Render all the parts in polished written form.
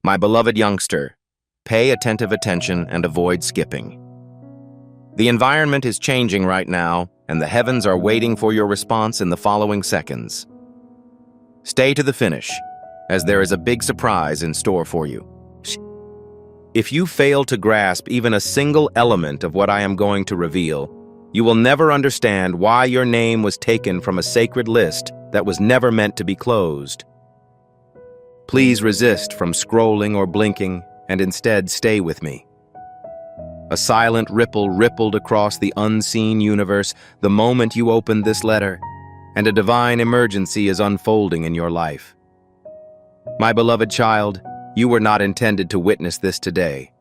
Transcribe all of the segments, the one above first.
My beloved youngster, pay attentive attention and avoid skipping. The environment is changing right now, and the heavens are waiting for your response in the following seconds. Stay to the finish, as there is a big surprise in store for you. If you fail to grasp even a single element of what I am going to reveal, you will never understand why your name was taken from a sacred list that was never meant to be closed. Please resist from scrolling or blinking, and instead stay with me. A silent ripple rippled across the unseen universe the moment you opened this letter, and a divine emergency is unfolding in your life. My beloved child, you were not intended to witness this today.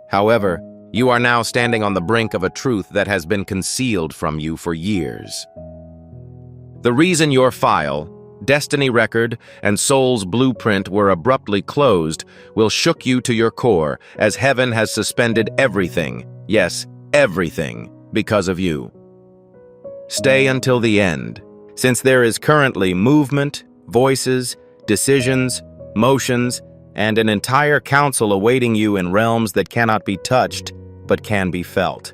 However, you are now standing on the brink of a truth that has been concealed from you for years. The reason your file, destiny record, and soul's blueprint were abruptly closed will shook you to your core, as heaven has suspended everything, yes, everything, because of you. Stay until the end, since there is currently movement, voices, decisions, motions, and an entire council awaiting you in realms that cannot be touched, but can be felt.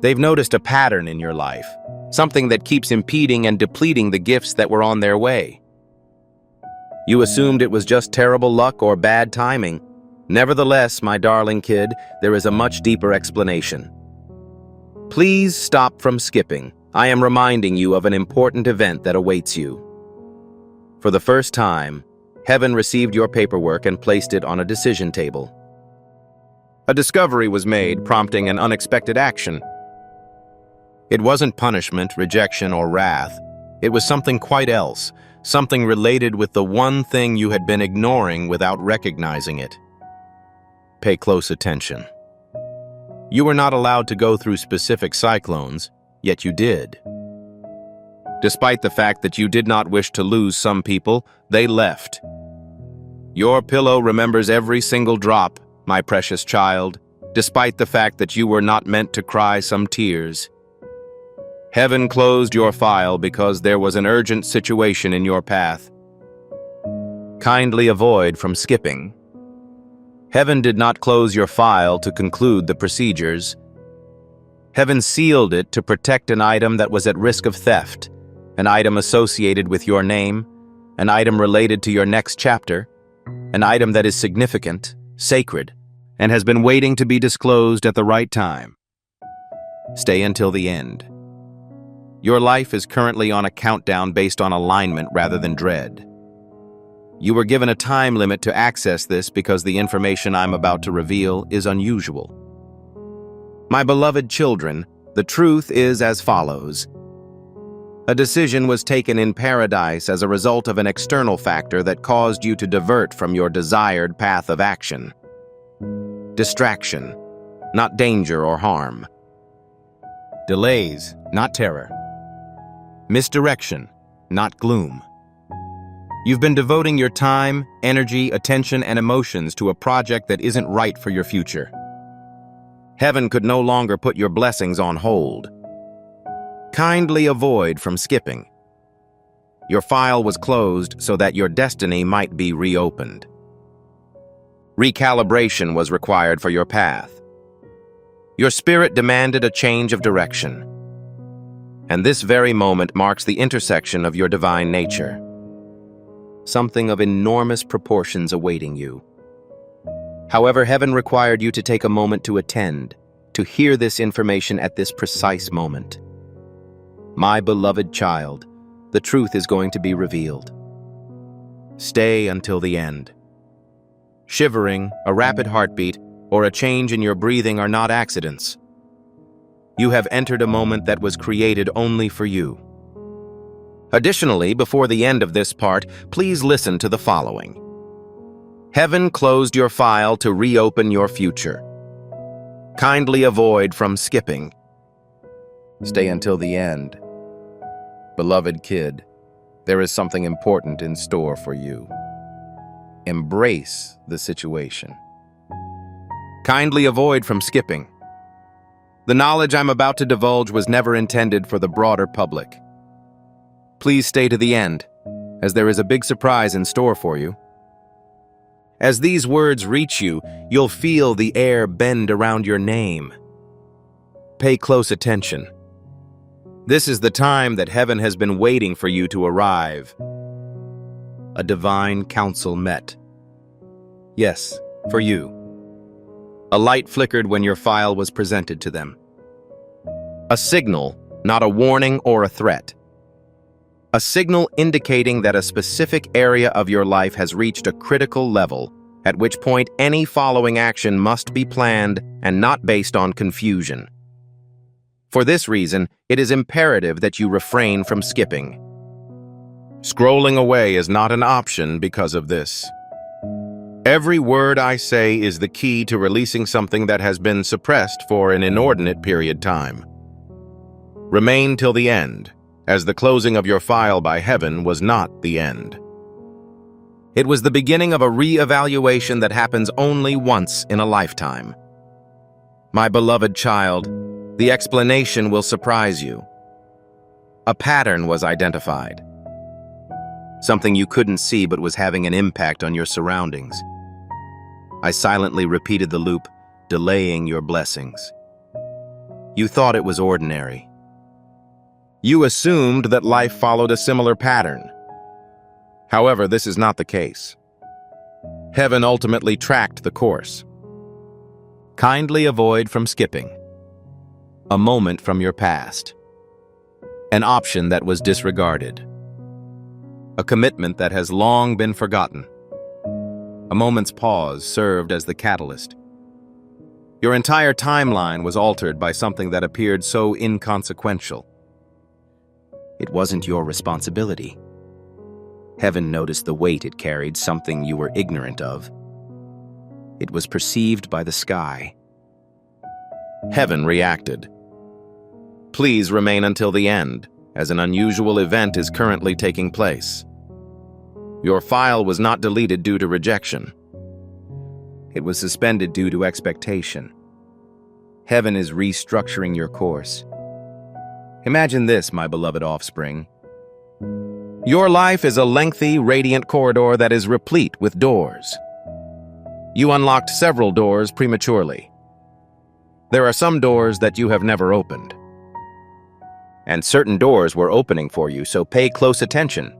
They've noticed a pattern in your life, something that keeps impeding and depleting the gifts that were on their way. You assumed it was just terrible luck or bad timing. Nevertheless, my darling kid, there is a much deeper explanation. Please stop from skipping. I am reminding you of an important event that awaits you. For the first time, heaven received your paperwork and placed it on a decision table. A discovery was made, prompting an unexpected action. It wasn't punishment, rejection, or wrath. It was something quite else, something related with the one thing you had been ignoring without recognizing it. Pay close attention. You were not allowed to go through specific cyclones, yet you did. Despite the fact that you did not wish to lose some people, they left. Your pillow remembers every single drop, my precious child, despite the fact that you were not meant to cry some tears. Heaven closed your file because there was an urgent situation in your path. Kindly avoid from skipping. Heaven did not close your file to conclude the procedures. Heaven sealed it to protect an item that was at risk of theft, an item associated with your name, an item related to your next chapter, an item that is significant, sacred, and has been waiting to be disclosed at the right time. Stay until the end. Your life is currently on a countdown based on alignment rather than dread. You were given a time limit to access this because the information I'm about to reveal is unusual. My beloved children, the truth is as follows. A decision was taken in paradise as a result of an external factor that caused you to divert from your desired path of action. Distraction, not danger or harm. Delays, not terror. Misdirection, not gloom. You've been devoting your time, energy, attention, and emotions to a project that isn't right for your future. Heaven could no longer put your blessings on hold. Kindly avoid from skipping. Your file was closed so that your destiny might be reopened. Recalibration was required for your path. Your spirit demanded a change of direction. And this very moment marks the intersection of your divine nature. Something of enormous proportions awaiting you. However, heaven required you to take a moment to attend, to hear this information at this precise moment. My beloved child, the truth is going to be revealed. Stay until the end. Shivering, a rapid heartbeat, or a change in your breathing are not accidents. You have entered a moment that was created only for you. Additionally, before the end of this part, please listen to the following. Heaven closed your file to reopen your future. Kindly avoid from skipping. Stay until the end. Beloved kid, there is something important in store for you. Embrace the situation. Kindly avoid from skipping. The knowledge I'm about to divulge was never intended for the broader public. Please stay to the end, as there is a big surprise in store for you. As these words reach you, you'll feel the air bend around your name. Pay close attention. This is the time that heaven has been waiting for you to arrive. A divine council met. Yes, for you. A light flickered when your file was presented to them. A signal, not a warning or a threat. A signal indicating that a specific area of your life has reached a critical level, at which point any following action must be planned and not based on confusion. For this reason, it is imperative that you refrain from skipping. Scrolling away is not an option because of this. Every word I say is the key to releasing something that has been suppressed for an inordinate period time. Remain till the end, as the closing of your file by heaven was not the end. It was the beginning of a re-evaluation that happens only once in a lifetime. My beloved child, the explanation will surprise you. A pattern was identified. Something you couldn't see but was having an impact on your surroundings. I silently repeated the loop, delaying your blessings. You thought it was ordinary. You assumed that life followed a similar pattern. However, this is not the case. Heaven ultimately tracked the course. Kindly avoid from skipping. A moment from your past. An option that was disregarded. A commitment that has long been forgotten. A moment's pause served as the catalyst. Your entire timeline was altered by something that appeared so inconsequential. It wasn't your responsibility. Heaven noticed the weight it carried, something you were ignorant of. It was perceived by the sky. Heaven reacted. Please remain until the end, as an unusual event is currently taking place. Your file was not deleted due to rejection. It was suspended due to expectation. Heaven is restructuring your course. Imagine this, my beloved offspring. Your life is a lengthy, radiant corridor that is replete with doors. You unlocked several doors prematurely. There are some doors that you have never opened. And certain doors were opening for you, so pay close attention.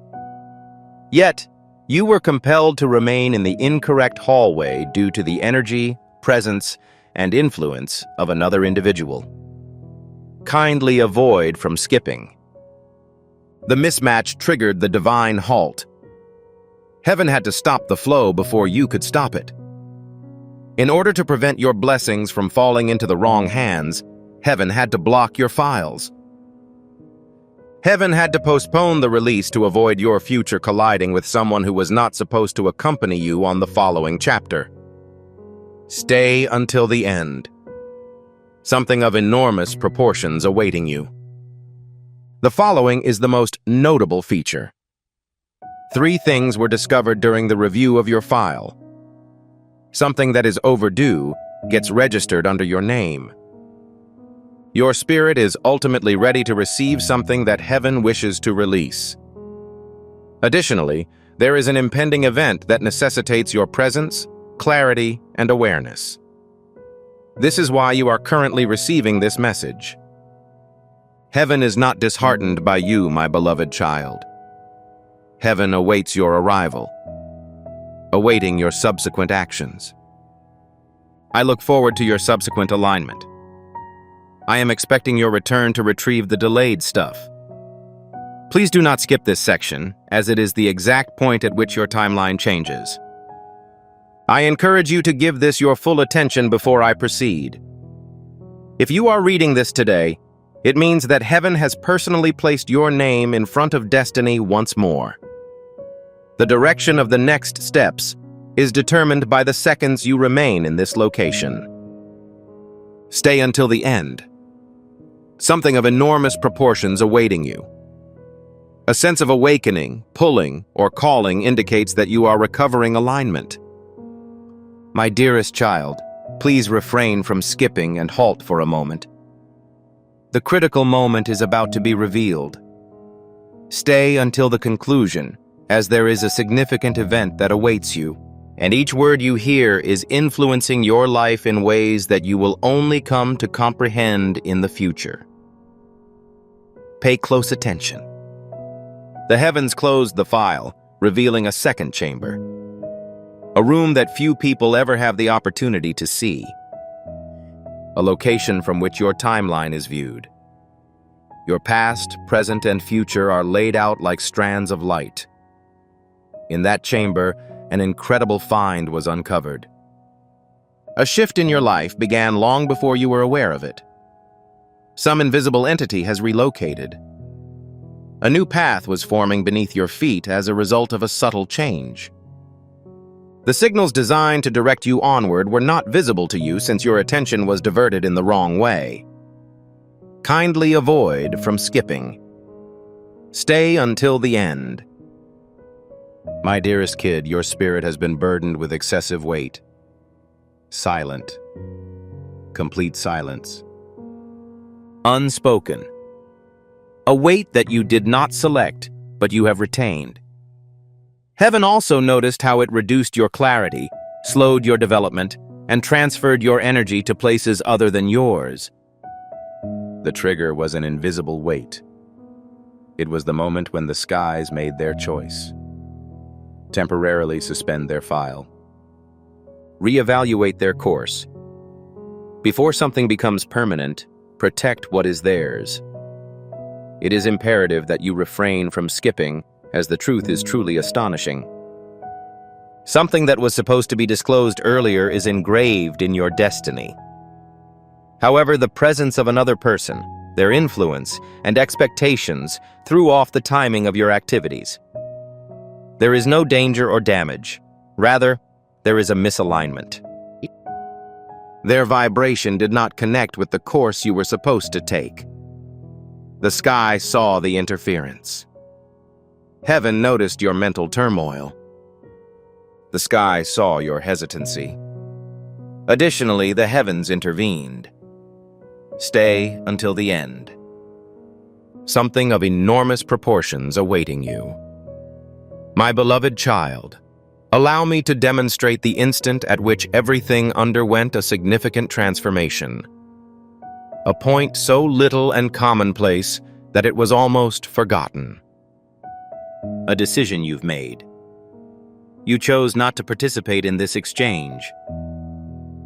Yet, you were compelled to remain in the incorrect hallway due to the energy, presence, and influence of another individual. Kindly avoid from skipping. The mismatch triggered the divine halt. Heaven had to stop the flow before you could stop it. In order to prevent your blessings from falling into the wrong hands, heaven had to block your files. Heaven had to postpone the release to avoid your future colliding with someone who was not supposed to accompany you on the following chapter. Stay until the end. Something of enormous proportions awaiting you. The following is the most notable feature. 3 things were discovered during the review of your file. Something that is overdue gets registered under your name. Your spirit is ultimately ready to receive something that heaven wishes to release. Additionally, there is an impending event that necessitates your presence, clarity, and awareness. This is why you are currently receiving this message. Heaven is not disheartened by you, my beloved child. Heaven awaits your arrival, awaiting your subsequent actions. I look forward to your subsequent alignment. I am expecting your return to retrieve the delayed stuff. Please do not skip this section, as it is the exact point at which your timeline changes. I encourage you to give this your full attention before I proceed. If you are reading this today, it means that heaven has personally placed your name in front of destiny once more. The direction of the next steps is determined by the seconds you remain in this location. Stay until the end. Something of enormous proportions awaiting you. A sense of awakening, pulling, or calling indicates that you are recovering alignment. My dearest child, please refrain from skipping and halt for a moment. The critical moment is about to be revealed. Stay until the conclusion, as there is a significant event that awaits you, and each word you hear is influencing your life in ways that you will only come to comprehend in the future. Pay close attention. The heavens closed the file, revealing a second chamber, a room that few people ever have the opportunity to see, a location from which your timeline is viewed. Your past, present, and future are laid out like strands of light. In that chamber, an incredible find was uncovered. A shift in your life began long before you were aware of it. Some invisible entity has relocated. A new path was forming beneath your feet as a result of a subtle change. The signals designed to direct you onward were not visible to you since your attention was diverted in the wrong way. Kindly avoid from skipping. Stay until the end. My dearest kid, your spirit has been burdened with excessive weight. Silent. Complete silence. Unspoken. A weight that you did not select, but you have retained. Heaven also noticed how it reduced your clarity, slowed your development, and transferred your energy to places other than yours. The trigger was an invisible weight. It was the moment when the skies made their choice. Temporarily suspend their file. Reevaluate their course. Before something becomes permanent, protect what is theirs. It is imperative that you refrain from skipping, as the truth is truly astonishing. Something that was supposed to be disclosed earlier is engraved in your destiny. However, the presence of another person, their influence, and expectations threw off the timing of your activities. There is no danger or damage. Rather, there is a misalignment. Their vibration did not connect with the course you were supposed to take. The sky saw the interference. Heaven noticed your mental turmoil. The sky saw your hesitancy. Additionally, the heavens intervened. Stay until the end. Something of enormous proportions awaiting you. My beloved child, allow me to demonstrate the instant at which everything underwent a significant transformation. A point so little and commonplace that it was almost forgotten. A decision you've made. You chose not to participate in this exchange.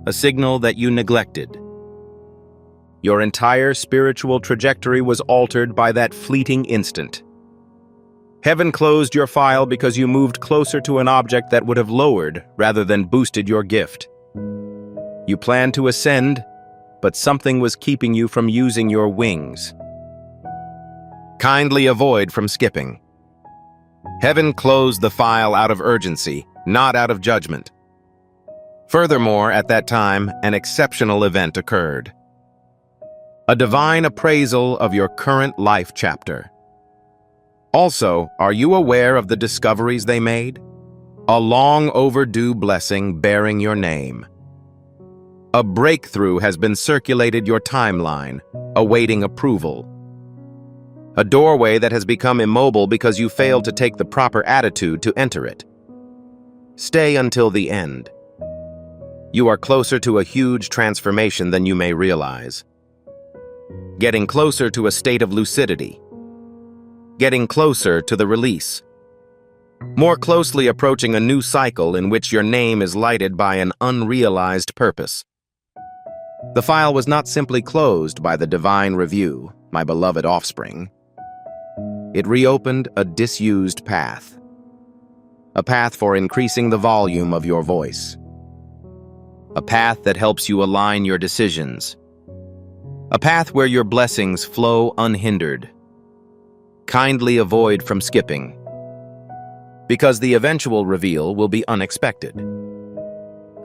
A signal that you neglected. Your entire spiritual trajectory was altered by that fleeting instant. Heaven closed your file because you moved closer to an object that would have lowered rather than boosted your gift. You planned to ascend, but something was keeping you from using your wings. Kindly avoid from skipping. Heaven closed the file out of urgency, not out of judgment. Furthermore, at that time, an exceptional event occurred. A divine appraisal of your current life chapter. Also, are you aware of the discoveries they made? A long overdue blessing bearing your name. A breakthrough has been circulated your timeline, awaiting approval. A doorway that has become immobile because you failed to take the proper attitude to enter it. Stay until the end. You are closer to a huge transformation than you may realize. Getting closer to a state of lucidity. Getting closer to the release. More closely approaching a new cycle in which your name is lighted by an unrealized purpose. The file was not simply closed by the divine review, my beloved offspring. It reopened a disused path. A path for increasing the volume of your voice. A path that helps you align your decisions. A path where your blessings flow unhindered. Kindly avoid from skipping, because the eventual reveal will be unexpected.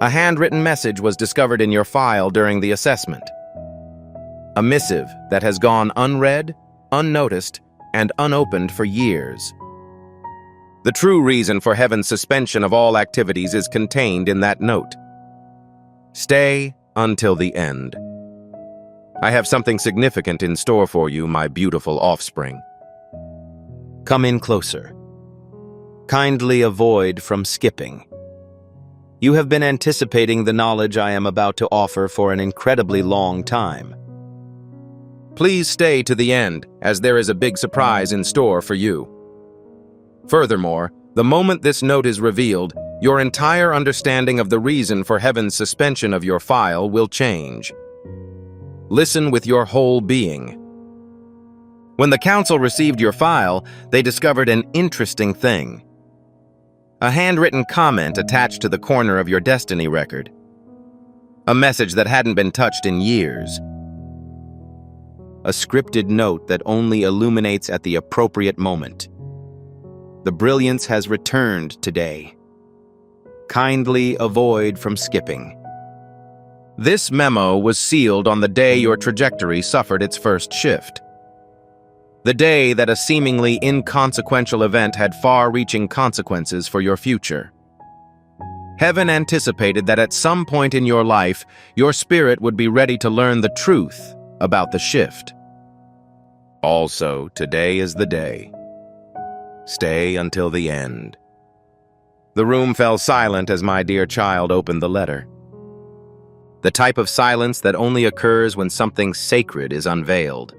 A handwritten message was discovered in your file during the assessment. A missive that has gone unread, unnoticed, and unopened for years. The true reason for Heaven's suspension of all activities is contained in that note. Stay until the end. I have something significant in store for you, my beautiful offspring. Come in closer. Kindly avoid from skipping. You have been anticipating the knowledge I am about to offer for an incredibly long time. Please stay to the end, as there is a big surprise in store for you. Furthermore, the moment this note is revealed, your entire understanding of the reason for heaven's suspension of your file will change. Listen with your whole being. When the council received your file, they discovered an interesting thing. A handwritten comment attached to the corner of your destiny record. A message that hadn't been touched in years. A scripted note that only illuminates at the appropriate moment. The brilliance has returned today. Kindly avoid from skipping. This memo was sealed on the day your trajectory suffered its first shift. The day that a seemingly inconsequential event had far-reaching consequences for your future. Heaven anticipated that at some point in your life, your spirit would be ready to learn the truth about the shift. Also, today is the day. Stay until the end. The room fell silent as my dear child opened the letter. The type of silence that only occurs when something sacred is unveiled.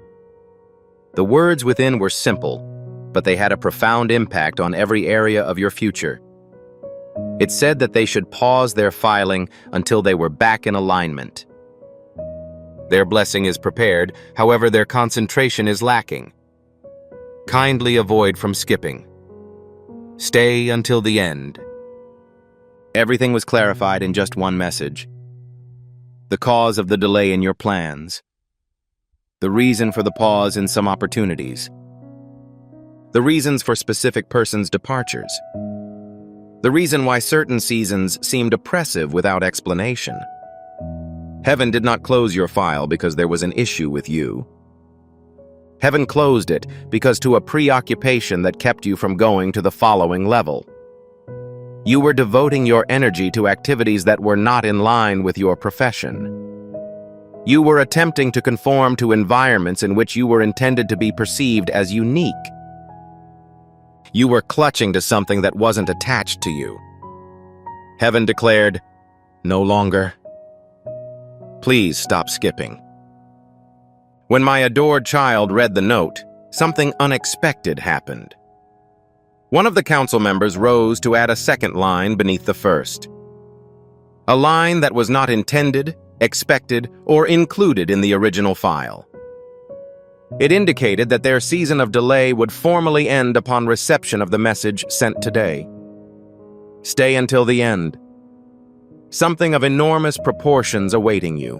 The words within were simple, but they had a profound impact on every area of your future. It said that they should pause their filing until they were back in alignment. Their blessing is prepared, however their concentration is lacking. Kindly avoid from skipping. Stay until the end. Everything was clarified in just one message. The cause of the delay in your plans. The reason for the pause in some opportunities. The reasons for specific persons' departures. The reason why certain seasons seemed oppressive without explanation. Heaven did not close your file because there was an issue with you. Heaven closed it because to a preoccupation that kept you from going to the following level. You were devoting your energy to activities that were not in line with your profession. You were attempting to conform to environments in which you were intended to be perceived as unique. You were clutching to something that wasn't attached to you. Heaven declared, "No longer. Please stop skipping." When my adored child read the note, something unexpected happened. One of the council members rose to add a second line beneath the first. A line that was not intended, expected, or included in the original file. It indicated that their season of delay would formally end upon reception of the message sent today. Stay until the end. Something of enormous proportions awaiting you.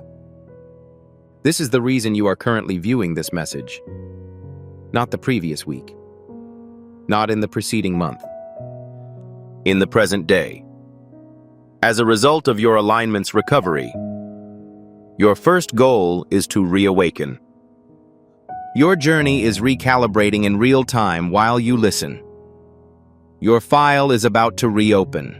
This is the reason you are currently viewing this message. Not the previous week. Not in the preceding month. In the present day. As a result of your alignment's recovery, your first goal is to reawaken. Your journey is recalibrating in real time while you listen. Your file is about to reopen.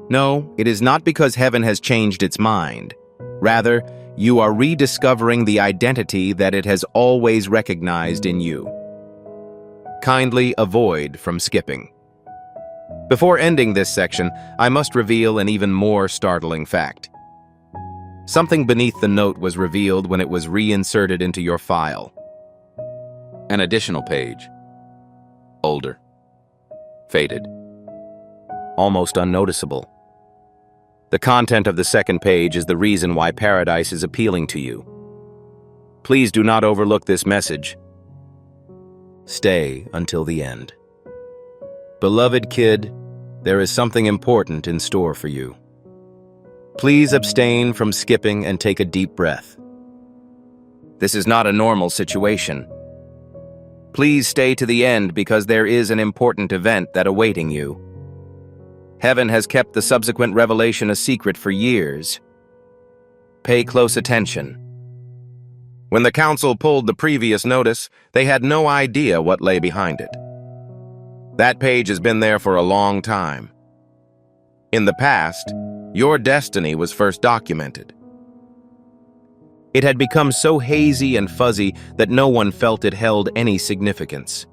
No, it is not because heaven has changed its mind. Rather, you are rediscovering the identity that it has always recognized in you. Kindly avoid from skipping. Before ending this section, I must reveal an even more startling fact. Something beneath the note was revealed when it was reinserted into your file. An additional page. Older. Faded. Almost unnoticeable. The content of the second page is the reason why paradise is appealing to you. Please do not overlook this message. Stay until the end. Beloved kid, there is something important in store for you. Please abstain from skipping and take a deep breath. This is not a normal situation. Please stay to the end because there is an important event that awaiting you. Heaven has kept the subsequent revelation a secret for years. Pay close attention. When the council pulled the previous notice, they had no idea what lay behind it. That page has been there for a long time. In the past, your destiny was first documented. It had become so hazy and fuzzy that no one felt it held any significance.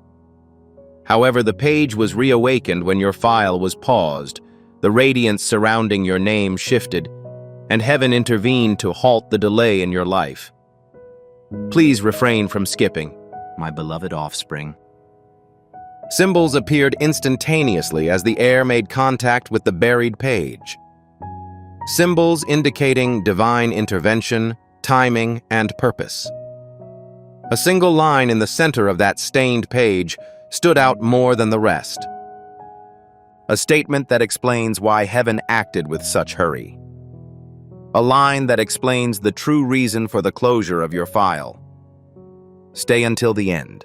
However, the page was reawakened when your file was paused, The radiance surrounding your name shifted, and heaven intervened to halt the delay in your life. Please refrain from skipping, my beloved offspring. Symbols appeared instantaneously as the air made contact with the buried page. Symbols indicating divine intervention, timing, and purpose. A single line in the center of that stained page stood out more than the rest. A statement that explains why heaven acted with such hurry. A line that explains the true reason for the closure of your file. Stay until the end.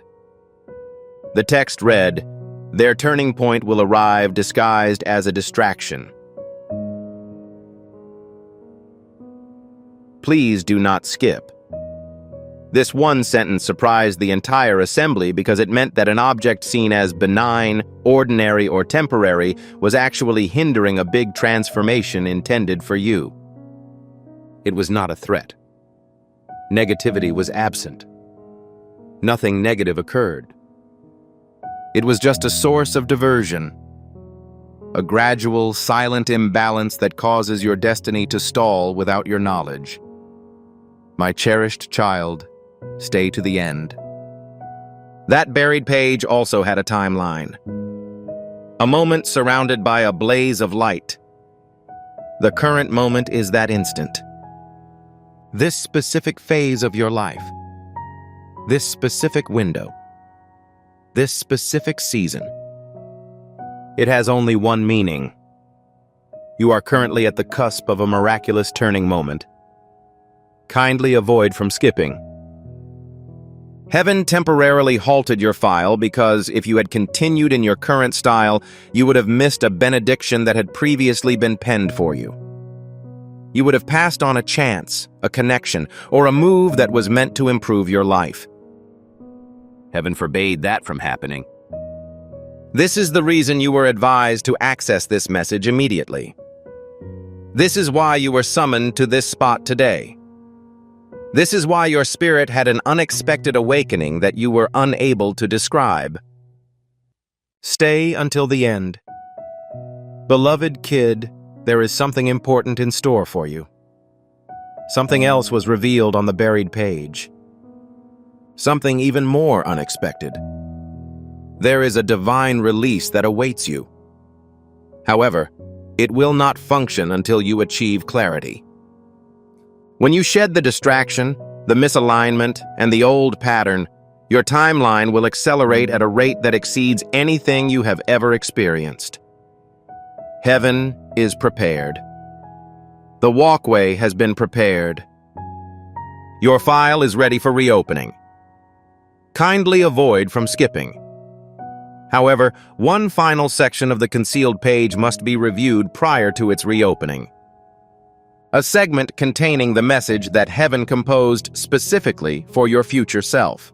The text read, "Their turning point will arrive disguised as a distraction. Please do not skip." This one sentence surprised the entire assembly because it meant that an object seen as benign, ordinary, or temporary was actually hindering a big transformation intended for you. It was not a threat. Negativity was absent. Nothing negative occurred. It was just a source of diversion, a gradual, silent imbalance that causes your destiny to stall without your knowledge. My cherished child, stay to the end. That buried page also had a timeline. A moment surrounded by a blaze of light. The current moment is that instant. This specific phase of your life. This specific window. This specific season. It has only one meaning. You are currently at the cusp of a miraculous turning moment. Kindly avoid from skipping. Heaven temporarily halted your file because if you had continued in your current style, you would have missed a benediction that had previously been penned for you. You would have passed on a chance, a connection, or a move that was meant to improve your life. Heaven forbade that from happening. This is the reason you were advised to access this message immediately. This is why you were summoned to this spot today. This is why your spirit had an unexpected awakening that you were unable to describe. Stay until the end. Beloved kid, there is something important in store for you. Something else was revealed on the buried page. Something even more unexpected. There is a divine release that awaits you. However, it will not function until you achieve clarity. When you shed the distraction, the misalignment, and the old pattern, your timeline will accelerate at a rate that exceeds anything you have ever experienced. Heaven is prepared. The walkway has been prepared. Your file is ready for reopening. Kindly avoid from skipping. However, one final section of the concealed page must be reviewed prior to its reopening. A segment containing the message that heaven composed specifically for your future self.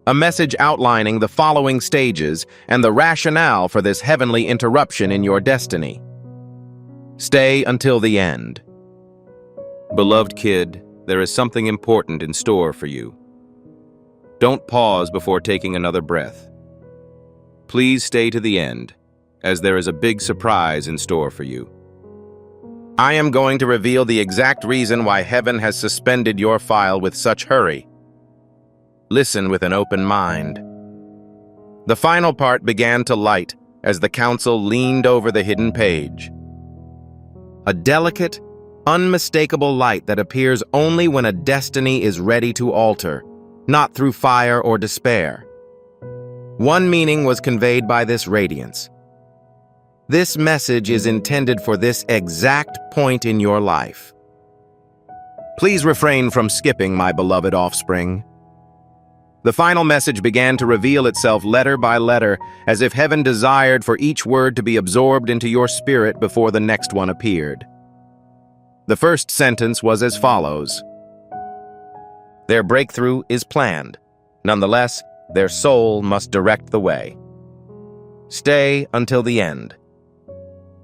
A message outlining the following stages and the rationale for this heavenly interruption in your destiny. Stay until the end. Beloved kid, there is something important in store for you. Don't pause before taking another breath. Please stay to the end, as there is a big surprise in store for you. I am going to reveal the exact reason why heaven has suspended your file with such hurry. Listen with an open mind. The final part began to light as the council leaned over the hidden page. A delicate, unmistakable light that appears only when a destiny is ready to alter, not through fire or despair. One meaning was conveyed by this radiance. This message is intended for this exact point in your life. Please refrain from skipping, my beloved offspring. The final message began to reveal itself letter by letter, as if heaven desired for each word to be absorbed into your spirit before the next one appeared. The first sentence was as follows. Their breakthrough is planned. Nonetheless, their soul must direct the way. Stay until the end.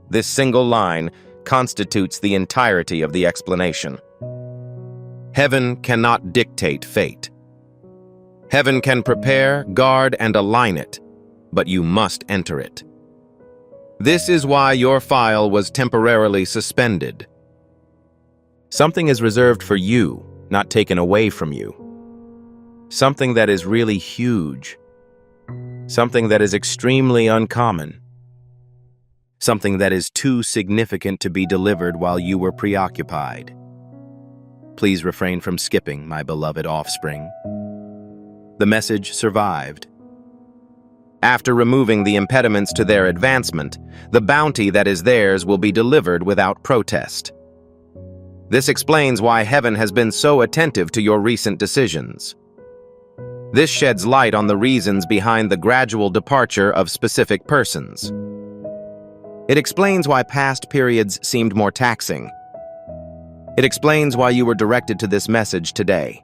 This single line constitutes the entirety of the explanation. Heaven cannot dictate fate. Heaven can prepare, guard, and align it, but you must enter it. This is why your file was temporarily suspended. Something is reserved for you, not taken away from you. Something that is really huge. Something that is extremely uncommon. Something that is too significant to be delivered while you were preoccupied. Please refrain from skipping, my beloved offspring. The message survived. After removing the impediments to their advancement, the bounty that is theirs will be delivered without protest. This explains why heaven has been so attentive to your recent decisions. This sheds light on the reasons behind the gradual departure of specific persons. It explains why past periods seemed more taxing. It explains why you were directed to this message today.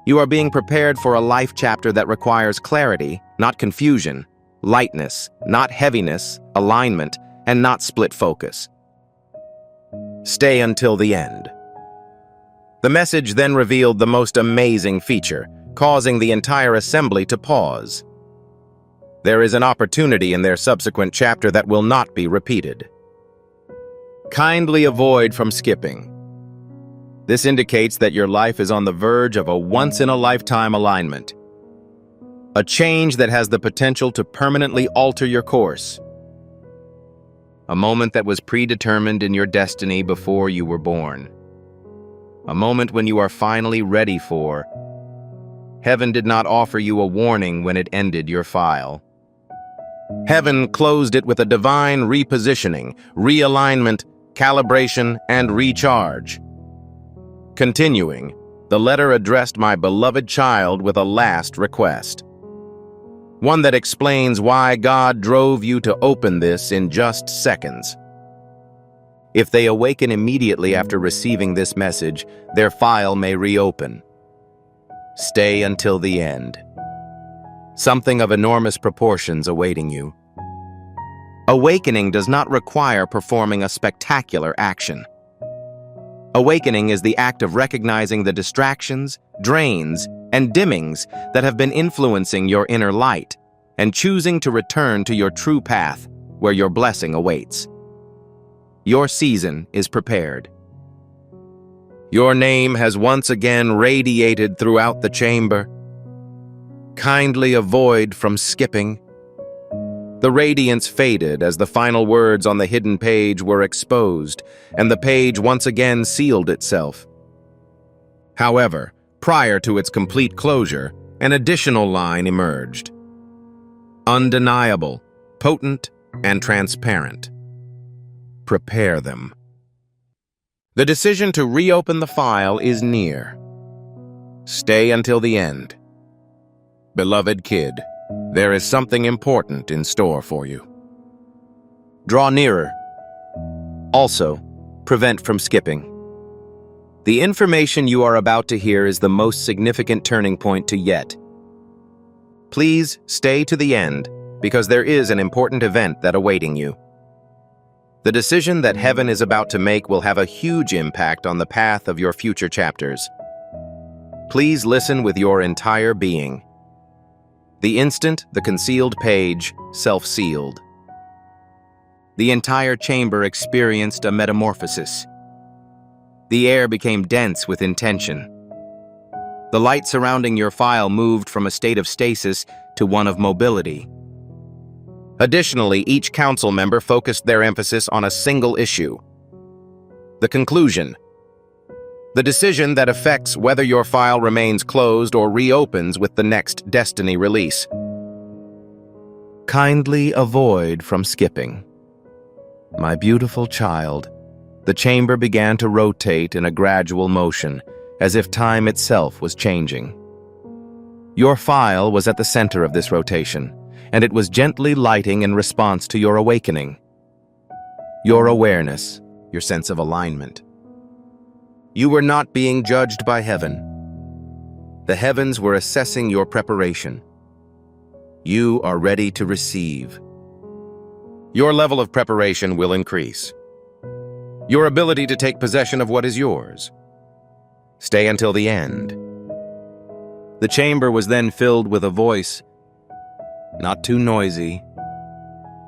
You are being prepared for a life chapter that requires clarity, not confusion, lightness, not heaviness, alignment, and not split focus. Stay until the end. The message then revealed the most amazing feature, causing the entire assembly to pause. There is an opportunity in their subsequent chapter that will not be repeated. Kindly avoid from skipping. This indicates that your life is on the verge of a once-in-a-lifetime alignment. A change that has the potential to permanently alter your course. A moment that was predetermined in your destiny before you were born. A moment when you are finally ready for. Heaven did not offer you a warning when it ended your file. Heaven closed it with a divine repositioning, realignment, calibration, and recharge. Continuing, the letter addressed my beloved child with a last request. One that explains why God drove you to open this in just seconds. If they awaken immediately after receiving this message, their file may reopen. Stay until the end. Something of enormous proportions awaiting you. Awakening does not require performing a spectacular action. Awakening is the act of recognizing the distractions, drains, and dimmings that have been influencing your inner light, and choosing to return to your true path where your blessing awaits. Your season is prepared. Your name has once again radiated throughout the chamber. Kindly avoid from skipping. The radiance faded as the final words on the hidden page were exposed, and the page once again sealed itself. However, prior to its complete closure, an additional line emerged. Undeniable, potent, and transparent. Prepare them. The decision to reopen the file is near. Stay until the end. Beloved kid, there is something important in store for you. Draw nearer. Also, prevent from skipping. The information you are about to hear is the most significant turning point to yet. Please stay to the end, because there is an important event that awaiting you. The decision that heaven is about to make will have a huge impact on the path of your future chapters. Please listen with your entire being. The instant the concealed page self-sealed. The entire chamber experienced a metamorphosis. The air became dense with intention. The light surrounding your file moved from a state of stasis to one of mobility. Additionally, each council member focused their emphasis on a single issue. The conclusion. The decision that affects whether your file remains closed or reopens with the next Destiny release. Kindly avoid from skipping. My beautiful child, the chamber began to rotate in a gradual motion, as if time itself was changing. Your file was at the center of this rotation, and it was gently lighting in response to your awakening. Your awareness, your sense of alignment. You were not being judged by heaven. The heavens were assessing your preparation. You are ready to receive. Your level of preparation will increase. Your ability to take possession of what is yours. Stay until the end. The chamber was then filled with a voice, not too noisy,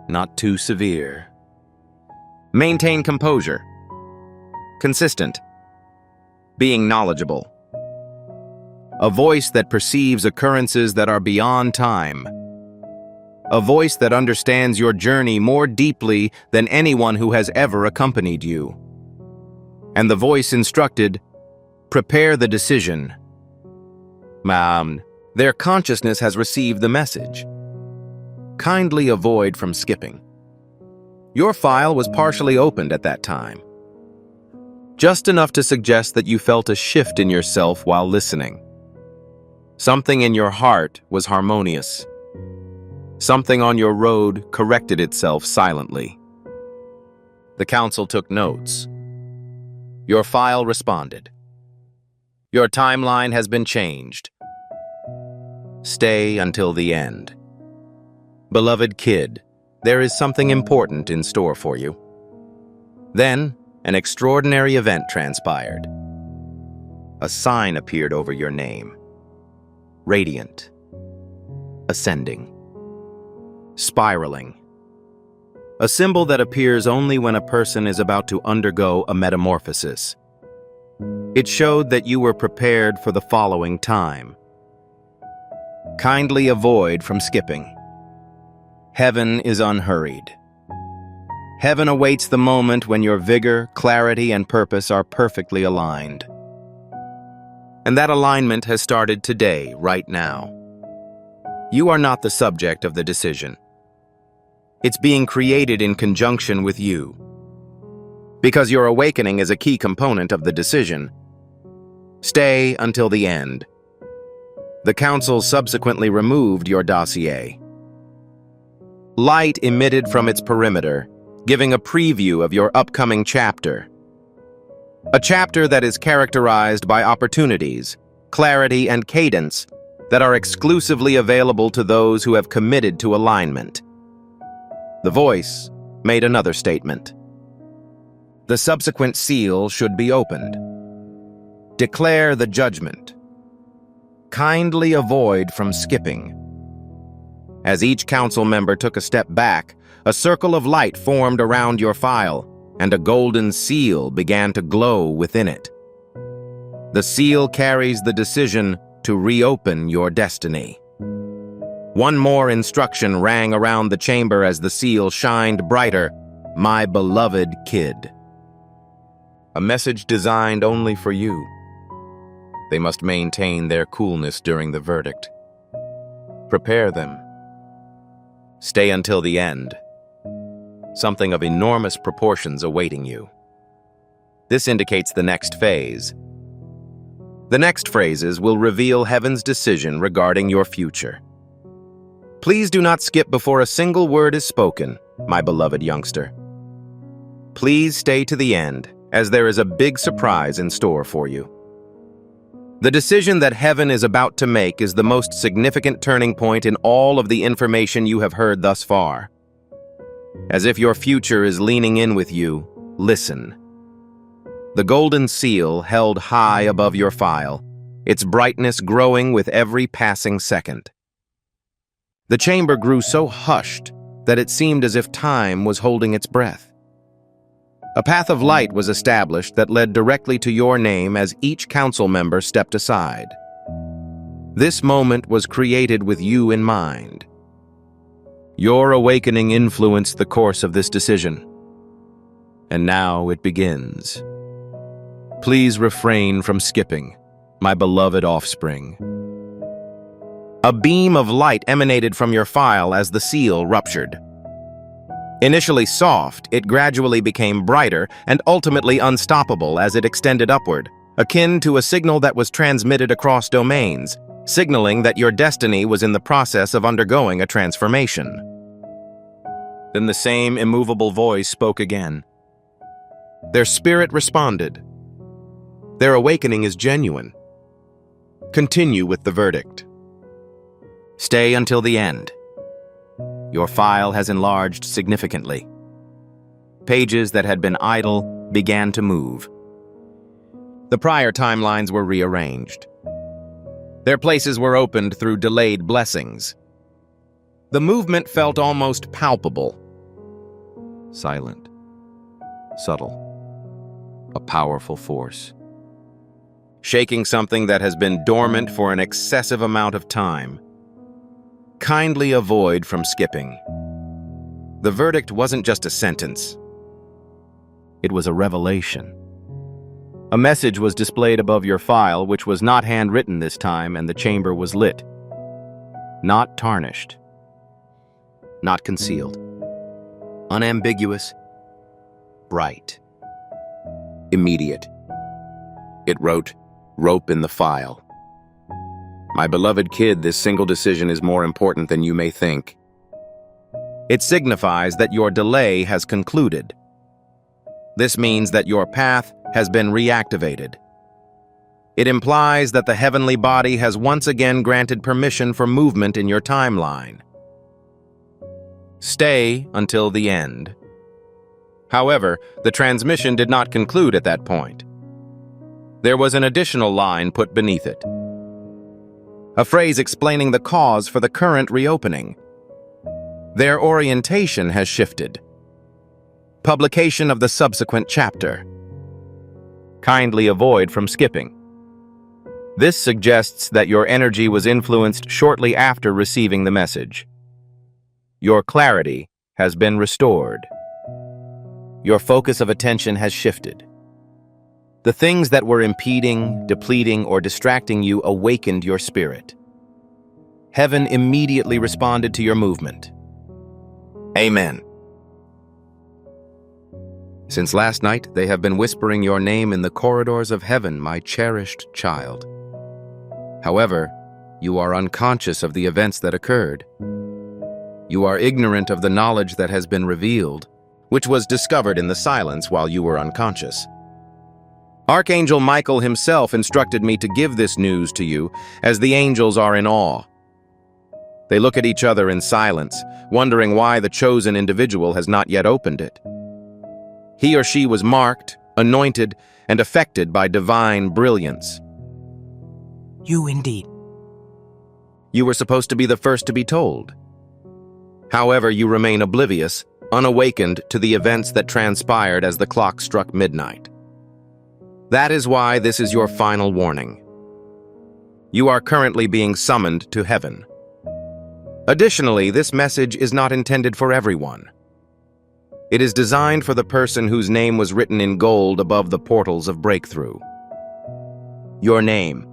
not too severe. Maintain composure. Consistent. Being knowledgeable. A voice that perceives occurrences that are beyond time. A voice that understands your journey more deeply than anyone who has ever accompanied you. And the voice instructed, prepare the decision. Their consciousness has received the message. Kindly avoid from skipping. Your file was partially opened at that time. Just enough to suggest that you felt a shift in yourself while listening. Something in your heart was harmonious. Something on your road corrected itself silently. The council took notes. Your file responded. Your timeline has been changed. Stay until the end. Beloved kid, there is something important in store for you. Then, an extraordinary event transpired. A sign appeared over your name. Radiant. Ascending. Spiraling. A symbol that appears only when a person is about to undergo a metamorphosis. It showed that you were prepared for the following time. Kindly avoid from skipping. Heaven is unhurried. Heaven awaits the moment when your vigor, clarity, and purpose are perfectly aligned. And that alignment has started today, right now. You are not the subject of the decision. It's being created in conjunction with you. Because your awakening is a key component of the decision, stay until the end. The council subsequently removed your dossier. Light emitted from its perimeter, giving a preview of your upcoming chapter. A chapter that is characterized by opportunities, clarity, and cadence that are exclusively available to those who have committed to alignment. The voice made another statement. The subsequent seal should be opened. Declare the judgment. Kindly avoid from skipping. As each council member took a step back, a circle of light formed around your file, and a golden seal began to glow within it. The seal carries the decision to reopen your destiny. One more instruction rang around the chamber as the seal shined brighter. My beloved kid. A message designed only for you. They must maintain their coolness during the verdict. Prepare them. Stay until the end. Something of enormous proportions awaiting you. This indicates the next phase. The next phrases will reveal heaven's decision regarding your future. Please do not skip before a single word is spoken, my beloved youngster. Please stay to the end, as there is a big surprise in store for you. The decision that heaven is about to make is the most significant turning point in all of the information you have heard thus far. As if your future is leaning in with you, listen. The golden seal held high above your file, its brightness growing with every passing second. The chamber grew so hushed that it seemed as if time was holding its breath. A path of light was established that led directly to your name as each council member stepped aside. This moment was created with you in mind. Your awakening influenced the course of this decision. And now it begins. Please refrain from skipping, my beloved offspring. A beam of light emanated from your file as the seal ruptured. Initially soft, it gradually became brighter and ultimately unstoppable as it extended upward, akin to a signal that was transmitted across domains, signaling that your destiny was in the process of undergoing a transformation. Then the same immovable voice spoke again. Their spirit responded. Their awakening is genuine. Continue with the verdict. Stay until the end. Your file has enlarged significantly. Pages that had been idle began to move. The prior timelines were rearranged. Their places were opened through delayed blessings. The movement felt almost palpable, silent, subtle, a powerful force. Shaking something that has been dormant for an excessive amount of time. Kindly avoid from skipping. The verdict wasn't just a sentence. It was a revelation. A message was displayed above your file, which was not handwritten this time, and the chamber was lit. Not tarnished. Not concealed. Unambiguous. Bright. Immediate. It wrote, "Rope in the file." My beloved kid, this single decision is more important than you may think. It signifies that your delay has concluded. This means that your path has been reactivated. It implies that the heavenly body has once again granted permission for movement in your timeline. Stay until the end. However, the transmission did not conclude at that point. There was an additional line put beneath it. A phrase explaining the cause for the current reopening. Their orientation has shifted. Publication of the subsequent chapter. Kindly avoid from skipping. This suggests that your energy was influenced shortly after receiving the message. Your clarity has been restored. Your focus of attention has shifted. The things that were impeding, depleting, or distracting you awakened your spirit. Heaven immediately responded to your movement. Amen. Since last night, they have been whispering your name in the corridors of heaven, my cherished child. However, you are unconscious of the events that occurred. You are ignorant of the knowledge that has been revealed, which was discovered in the silence while you were unconscious. Archangel Michael himself instructed me to give this news to you, as the angels are in awe. They look at each other in silence, wondering why the chosen individual has not yet opened it. He or she was marked, anointed, and affected by divine brilliance. You indeed. You were supposed to be the first to be told. However, you remain oblivious, unawakened to the events that transpired as the clock struck midnight. That is why this is your final warning. You are currently being summoned to heaven. Additionally, this message is not intended for everyone. It is designed for the person whose name was written in gold above the portals of breakthrough. Your name.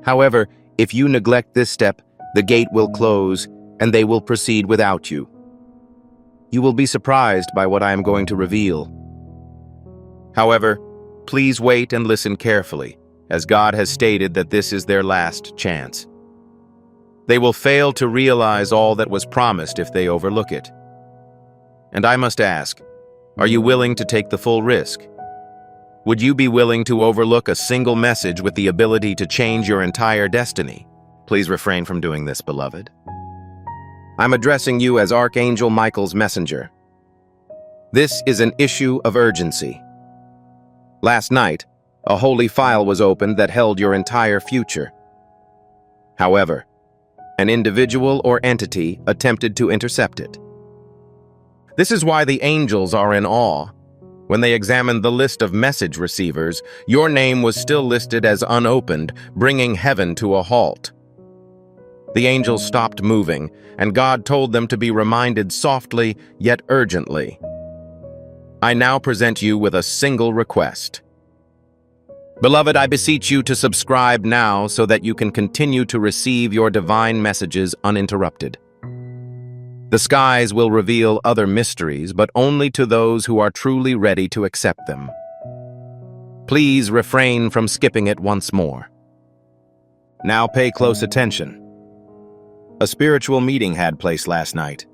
However, if you neglect this step, the gate will close and they will proceed without you. You will be surprised by what I am going to reveal. However, please wait and listen carefully, as God has stated that this is their last chance. They will fail to realize all that was promised if they overlook it. And I must ask, are you willing to take the full risk? Would you be willing to overlook a single message with the ability to change your entire destiny? Please refrain from doing this, beloved. I'm addressing you as Archangel Michael's messenger. This is an issue of urgency. Last night, a holy file was opened that held your entire future. However, an individual or entity attempted to intercept it. This is why the angels are in awe. When they examined the list of message receivers, your name was still listed as unopened, bringing heaven to a halt. The angels stopped moving, and God told them to be reminded softly yet urgently. I now present you with a single request. Beloved, I beseech you to subscribe now so that you can continue to receive your divine messages uninterrupted. The skies will reveal other mysteries, but only to those who are truly ready to accept them. Please refrain from skipping it once more. Now pay close attention. A spiritual meeting had place last night.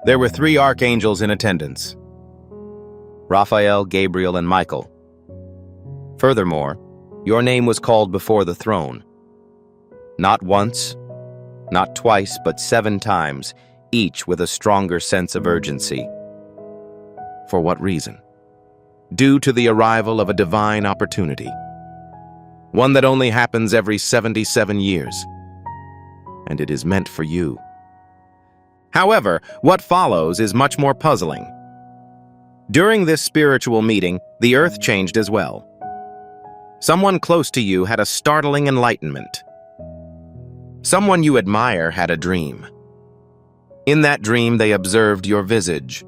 There were 3 archangels in attendance: Raphael, Gabriel, and Michael. Furthermore, your name was called before the throne. Not once, not twice, but 7 times, each with a stronger sense of urgency. For what reason? Due to the arrival of a divine opportunity. One that only happens every 77 years. And it is meant for you. However, what follows is much more puzzling. During this spiritual meeting, the earth changed as well. Someone close to you had a startling enlightenment. Someone you admire had a dream. In that dream, they observed your visage.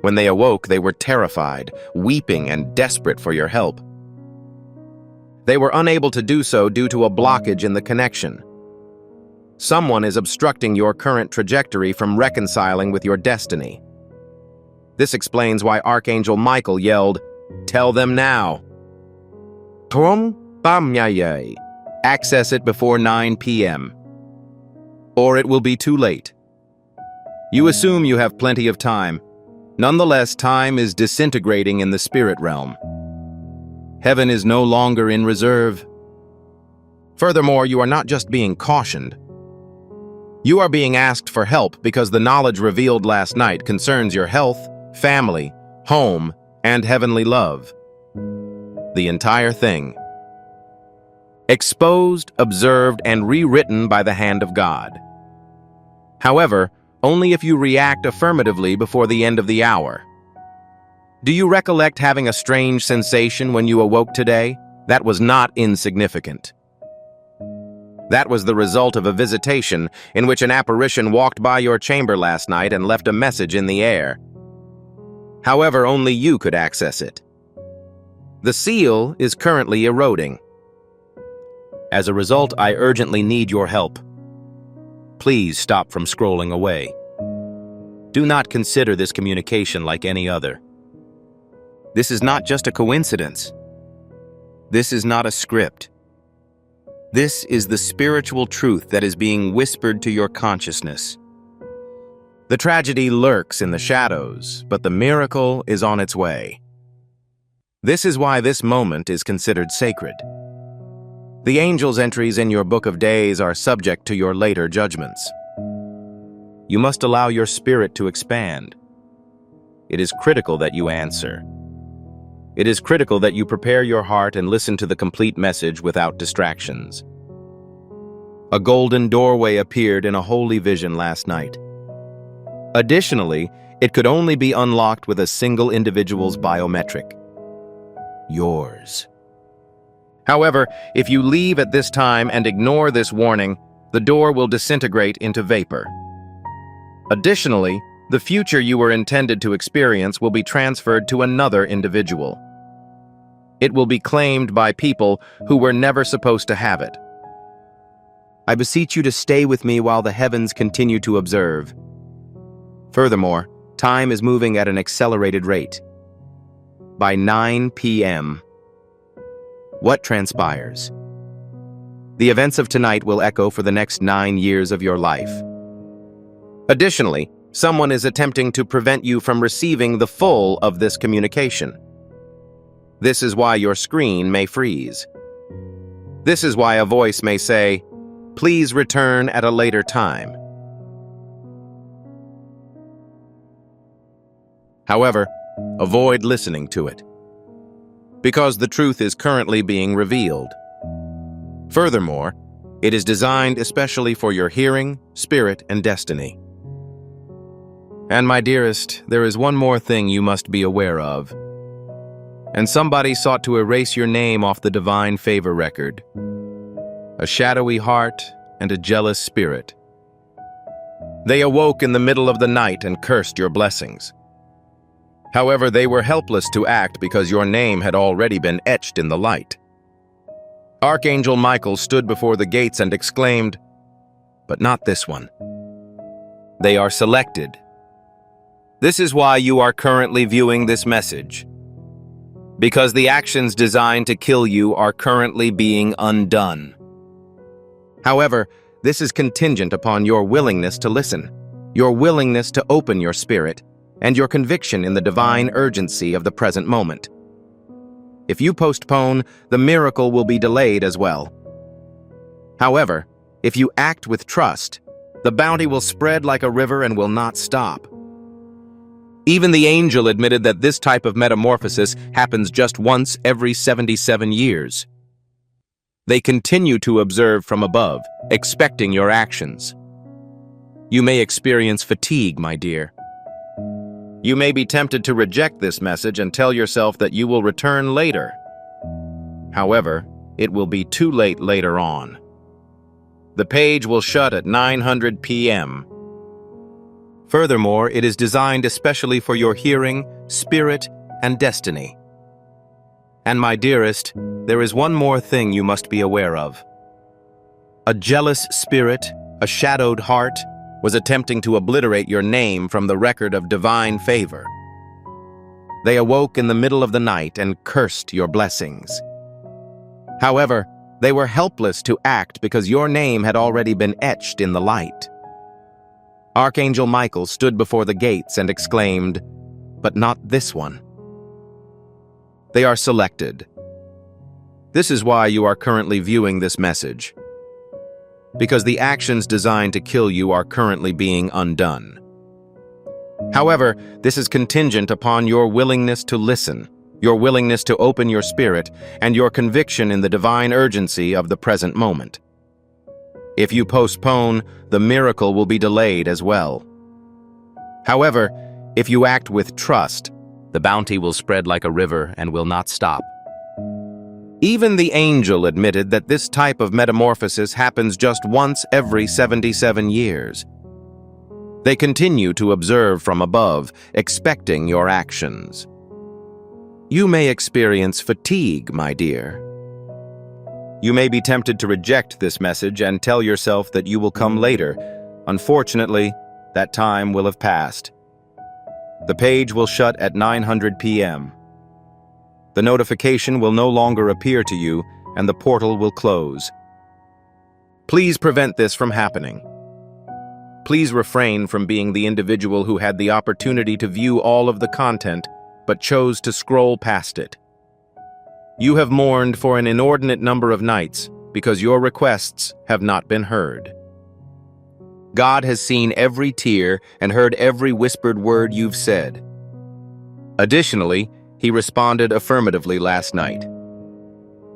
When they awoke, they were terrified, weeping, and desperate for your help. They were unable to do so due to a blockage in the connection. Someone is obstructing your current trajectory from reconciling with your destiny. This explains why Archangel Michael yelled, "Tell them now." Trom Bamyaye. Access it before 9 p.m. or it will be too late. You assume you have plenty of time. Nonetheless, time is disintegrating in the spirit realm. Heaven is no longer in reserve. Furthermore, you are not just being cautioned. You are being asked for help because the knowledge revealed last night concerns your health, family, home, and heavenly love. The entire thing. Exposed, observed, and rewritten by the hand of God. However, only if you react affirmatively before the end of the hour. Do you recollect having a strange sensation when you awoke today? That was not insignificant. That was the result of a visitation in which an apparition walked by your chamber last night and left a message in the air. However, only you could access it. The seal is currently eroding. As a result, I urgently need your help. Please stop from scrolling away. Do not consider this communication like any other. This is not just a coincidence. This is not a script. This is the spiritual truth that is being whispered to your consciousness. The tragedy lurks in the shadows, but the miracle is on its way. This is why this moment is considered sacred. The angel's entries in your book of days are subject to your later judgments. You must allow your spirit to expand. It is critical that you answer. It is critical that you prepare your heart and listen to the complete message without distractions. A golden doorway appeared in a holy vision last night. Additionally, it could only be unlocked with a single individual's biometric. Yours. However, if you leave at this time and ignore this warning, the door will disintegrate into vapor. Additionally, the future you were intended to experience will be transferred to another individual. It will be claimed by people who were never supposed to have it. I beseech you to stay with me while the heavens continue to observe. Furthermore, time is moving at an accelerated rate. By 9 p.m., what transpires? The events of tonight will echo for the next 9 years of your life. Additionally, someone is attempting to prevent you from receiving the full of this communication. This is why your screen may freeze. This is why a voice may say, "Please return at a later time." However, avoid listening to it, because the truth is currently being revealed. Furthermore, it is designed especially for your hearing, spirit, and destiny. And my dearest, there is one more thing you must be aware of. And somebody sought to erase your name off the divine favor record. A shadowy heart and a jealous spirit. They awoke in the middle of the night and cursed your blessings. However, they were helpless to act because your name had already been etched in the light. Archangel Michael stood before the gates and exclaimed, "But not this one. They are selected." This is why you are currently viewing this message. Because the actions designed to kill you are currently being undone. However, this is contingent upon your willingness to listen, your willingness to open your spirit, and your conviction in the divine urgency of the present moment. If you postpone, the miracle will be delayed as well. However, if you act with trust, the bounty will spread like a river and will not stop. Even the angel admitted that this type of metamorphosis happens just once every 77 years. They continue to observe from above, expecting your actions. You may experience fatigue, my dear. You may be tempted to reject this message and tell yourself that you will return later. However, it will be too late later on. The page will shut at 9:00 p.m. Furthermore, it is designed especially for your hearing, spirit, and destiny. And my dearest, there is one more thing you must be aware of. A jealous spirit, a shadowed heart, was attempting to obliterate your name from the record of divine favor. They awoke in the middle of the night and cursed your blessings. However, they were helpless to act because your name had already been etched in the light. Archangel Michael stood before the gates and exclaimed, "But not this one." They are selected. This is why you are currently viewing this message. Because the actions designed to kill you are currently being undone. However, this is contingent upon your willingness to listen, your willingness to open your spirit, and your conviction in the divine urgency of the present moment. If you postpone, the miracle will be delayed as well. However, if you act with trust, the bounty will spread like a river and will not stop. Even the angel admitted that this type of metamorphosis happens just once every 77 years. They continue to observe from above, expecting your actions. You may experience fatigue, my dear. You may be tempted to reject this message and tell yourself that you will come later. Unfortunately, that time will have passed. The page will shut at 9:00 p.m. The notification will no longer appear to you, and the portal will close. Please prevent this from happening. Please refrain from being the individual who had the opportunity to view all of the content, but chose to scroll past it. You have mourned for an inordinate number of nights because your requests have not been heard. God has seen every tear and heard every whispered word you've said. Additionally, He responded affirmatively last night.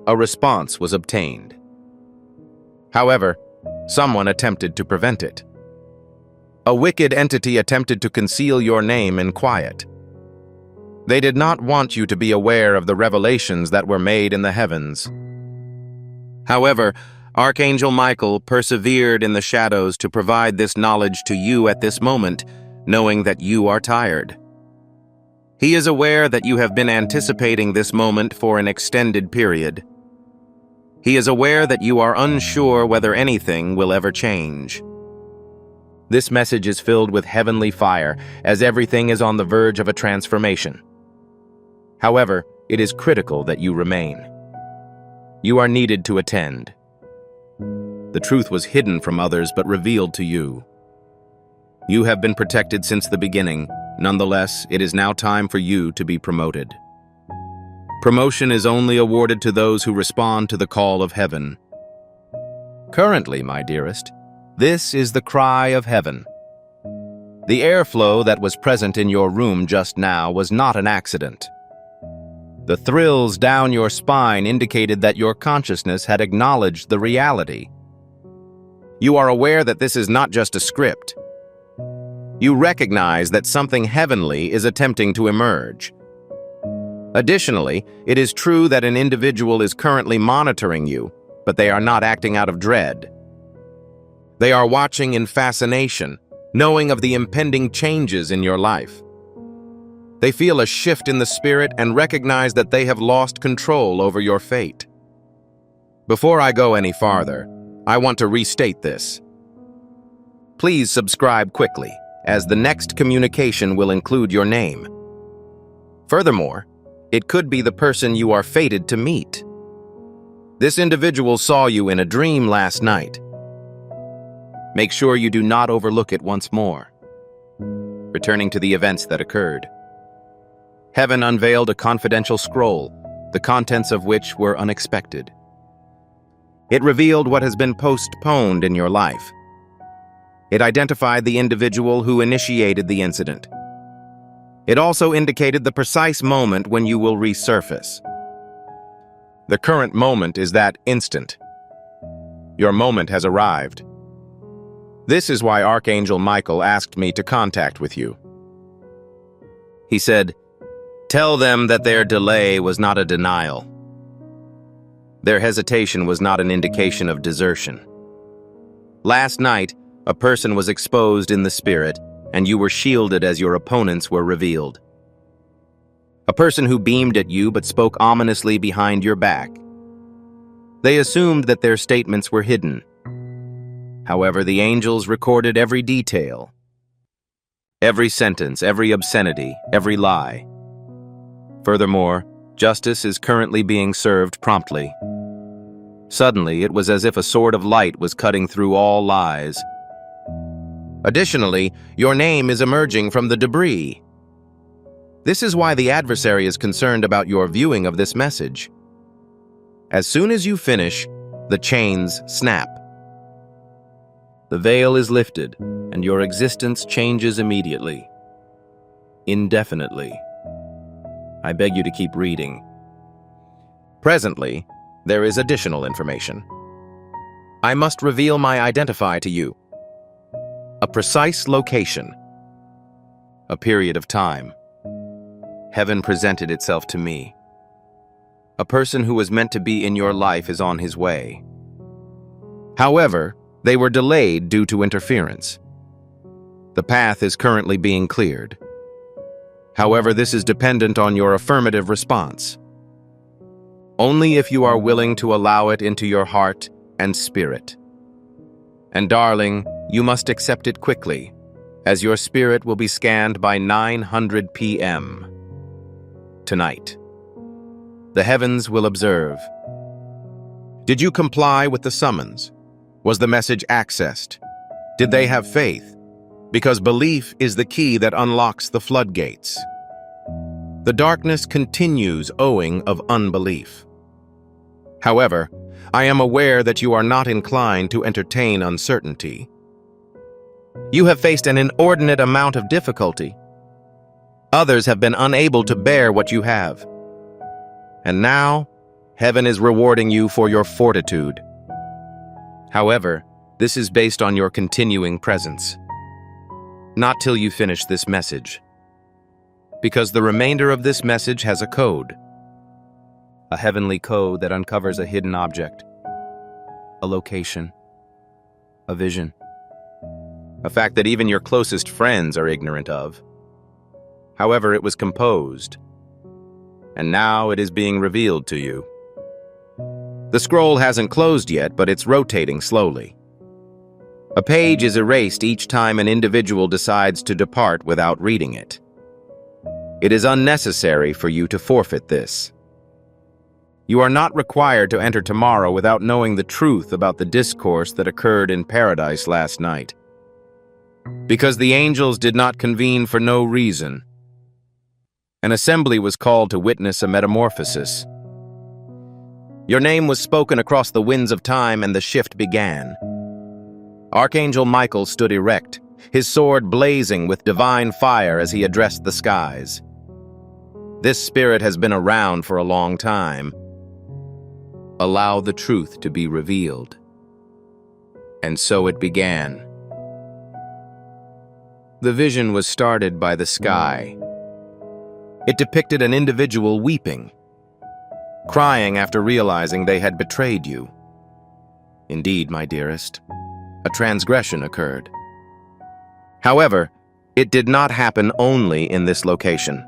A response was obtained. However, someone attempted to prevent it. A wicked entity attempted to conceal your name in quiet. They did not want you to be aware of the revelations that were made in the heavens. However, Archangel Michael persevered in the shadows to provide this knowledge to you at this moment, knowing that you are tired. He is aware that you have been anticipating this moment for an extended period. He is aware that you are unsure whether anything will ever change. This message is filled with heavenly fire, as everything is on the verge of a transformation. However, it is critical that you remain. You are needed to attend. The truth was hidden from others but revealed to you. You have been protected since the beginning. Nonetheless, it is now time for you to be promoted. Promotion is only awarded to those who respond to the call of heaven. Currently, my dearest, this is the cry of heaven. The airflow that was present in your room just now was not an accident. The thrills down your spine indicated that your consciousness had acknowledged the reality. You are aware that this is not just a script. You recognize that something heavenly is attempting to emerge. Additionally, it is true that an individual is currently monitoring you, but they are not acting out of dread. They are watching in fascination, knowing of the impending changes in your life. They feel a shift in the spirit and recognize that they have lost control over your fate. Before I go any farther, I want to restate this. Please subscribe quickly, as the next communication will include your name. Furthermore, it could be the person you are fated to meet. This individual saw you in a dream last night. Make sure you do not overlook it once more. Returning to the events that occurred. Heaven unveiled a confidential scroll, the contents of which were unexpected. It revealed what has been postponed in your life. It identified the individual who initiated the incident. It also indicated the precise moment when you will resurface. The current moment is that instant. Your moment has arrived. This is why Archangel Michael asked me to contact with you. He said, "Tell them that their delay was not a denial. Their hesitation was not an indication of desertion. Last night, a person was exposed in the spirit, and you were shielded as your opponents were revealed. A person who beamed at you but spoke ominously behind your back. They assumed that their statements were hidden. However, the angels recorded every detail, every sentence, every obscenity, every lie. Furthermore, justice is currently being served promptly." Suddenly, it was as if a sword of light was cutting through all lies. "Additionally, your name is emerging from the debris. This is why the adversary is concerned about your viewing of this message. As soon as you finish, the chains snap. The veil is lifted, and your existence changes immediately, indefinitely. I beg you to keep reading. Presently, there is additional information. I must reveal my identify to you. A precise location. A period of time. Heaven presented itself to me. A person who was meant to be in your life is on his way. However, they were delayed due to interference. The path is currently being cleared. However, this is dependent on your affirmative response. Only if you are willing to allow it into your heart and spirit. And darling, you must accept it quickly, as your spirit will be scanned by 900 p.m. tonight. The heavens will observe. Did you comply with the summons? Was the message accessed? Did they have faith? Because belief is the key that unlocks the floodgates. The darkness continues owing of unbelief. However, I am aware that you are not inclined to entertain uncertainty. You have faced an inordinate amount of difficulty. Others have been unable to bear what you have. And now, heaven is rewarding you for your fortitude. However, this is based on your continuing presence. Not till you finish this message. Because the remainder of this message has a code. A heavenly code that uncovers a hidden object. A location. A vision. A fact that even your closest friends are ignorant of. However, it was composed. And now it is being revealed to you. The scroll hasn't closed yet, but it's rotating slowly. A page is erased each time an individual decides to depart without reading it. It is unnecessary for you to forfeit this. You are not required to enter tomorrow without knowing the truth about the discourse that occurred in paradise last night. Because the angels did not convene for no reason. An assembly was called to witness a metamorphosis. Your name was spoken across the winds of time, and the shift began. Archangel Michael stood erect, his sword blazing with divine fire as he addressed the skies. This spirit has been around for a long time. Allow the truth to be revealed. And so it began. The vision was started by the sky. It depicted an individual weeping, crying after realizing they had betrayed you. Indeed, my dearest, a transgression occurred. However, it did not happen only in this location.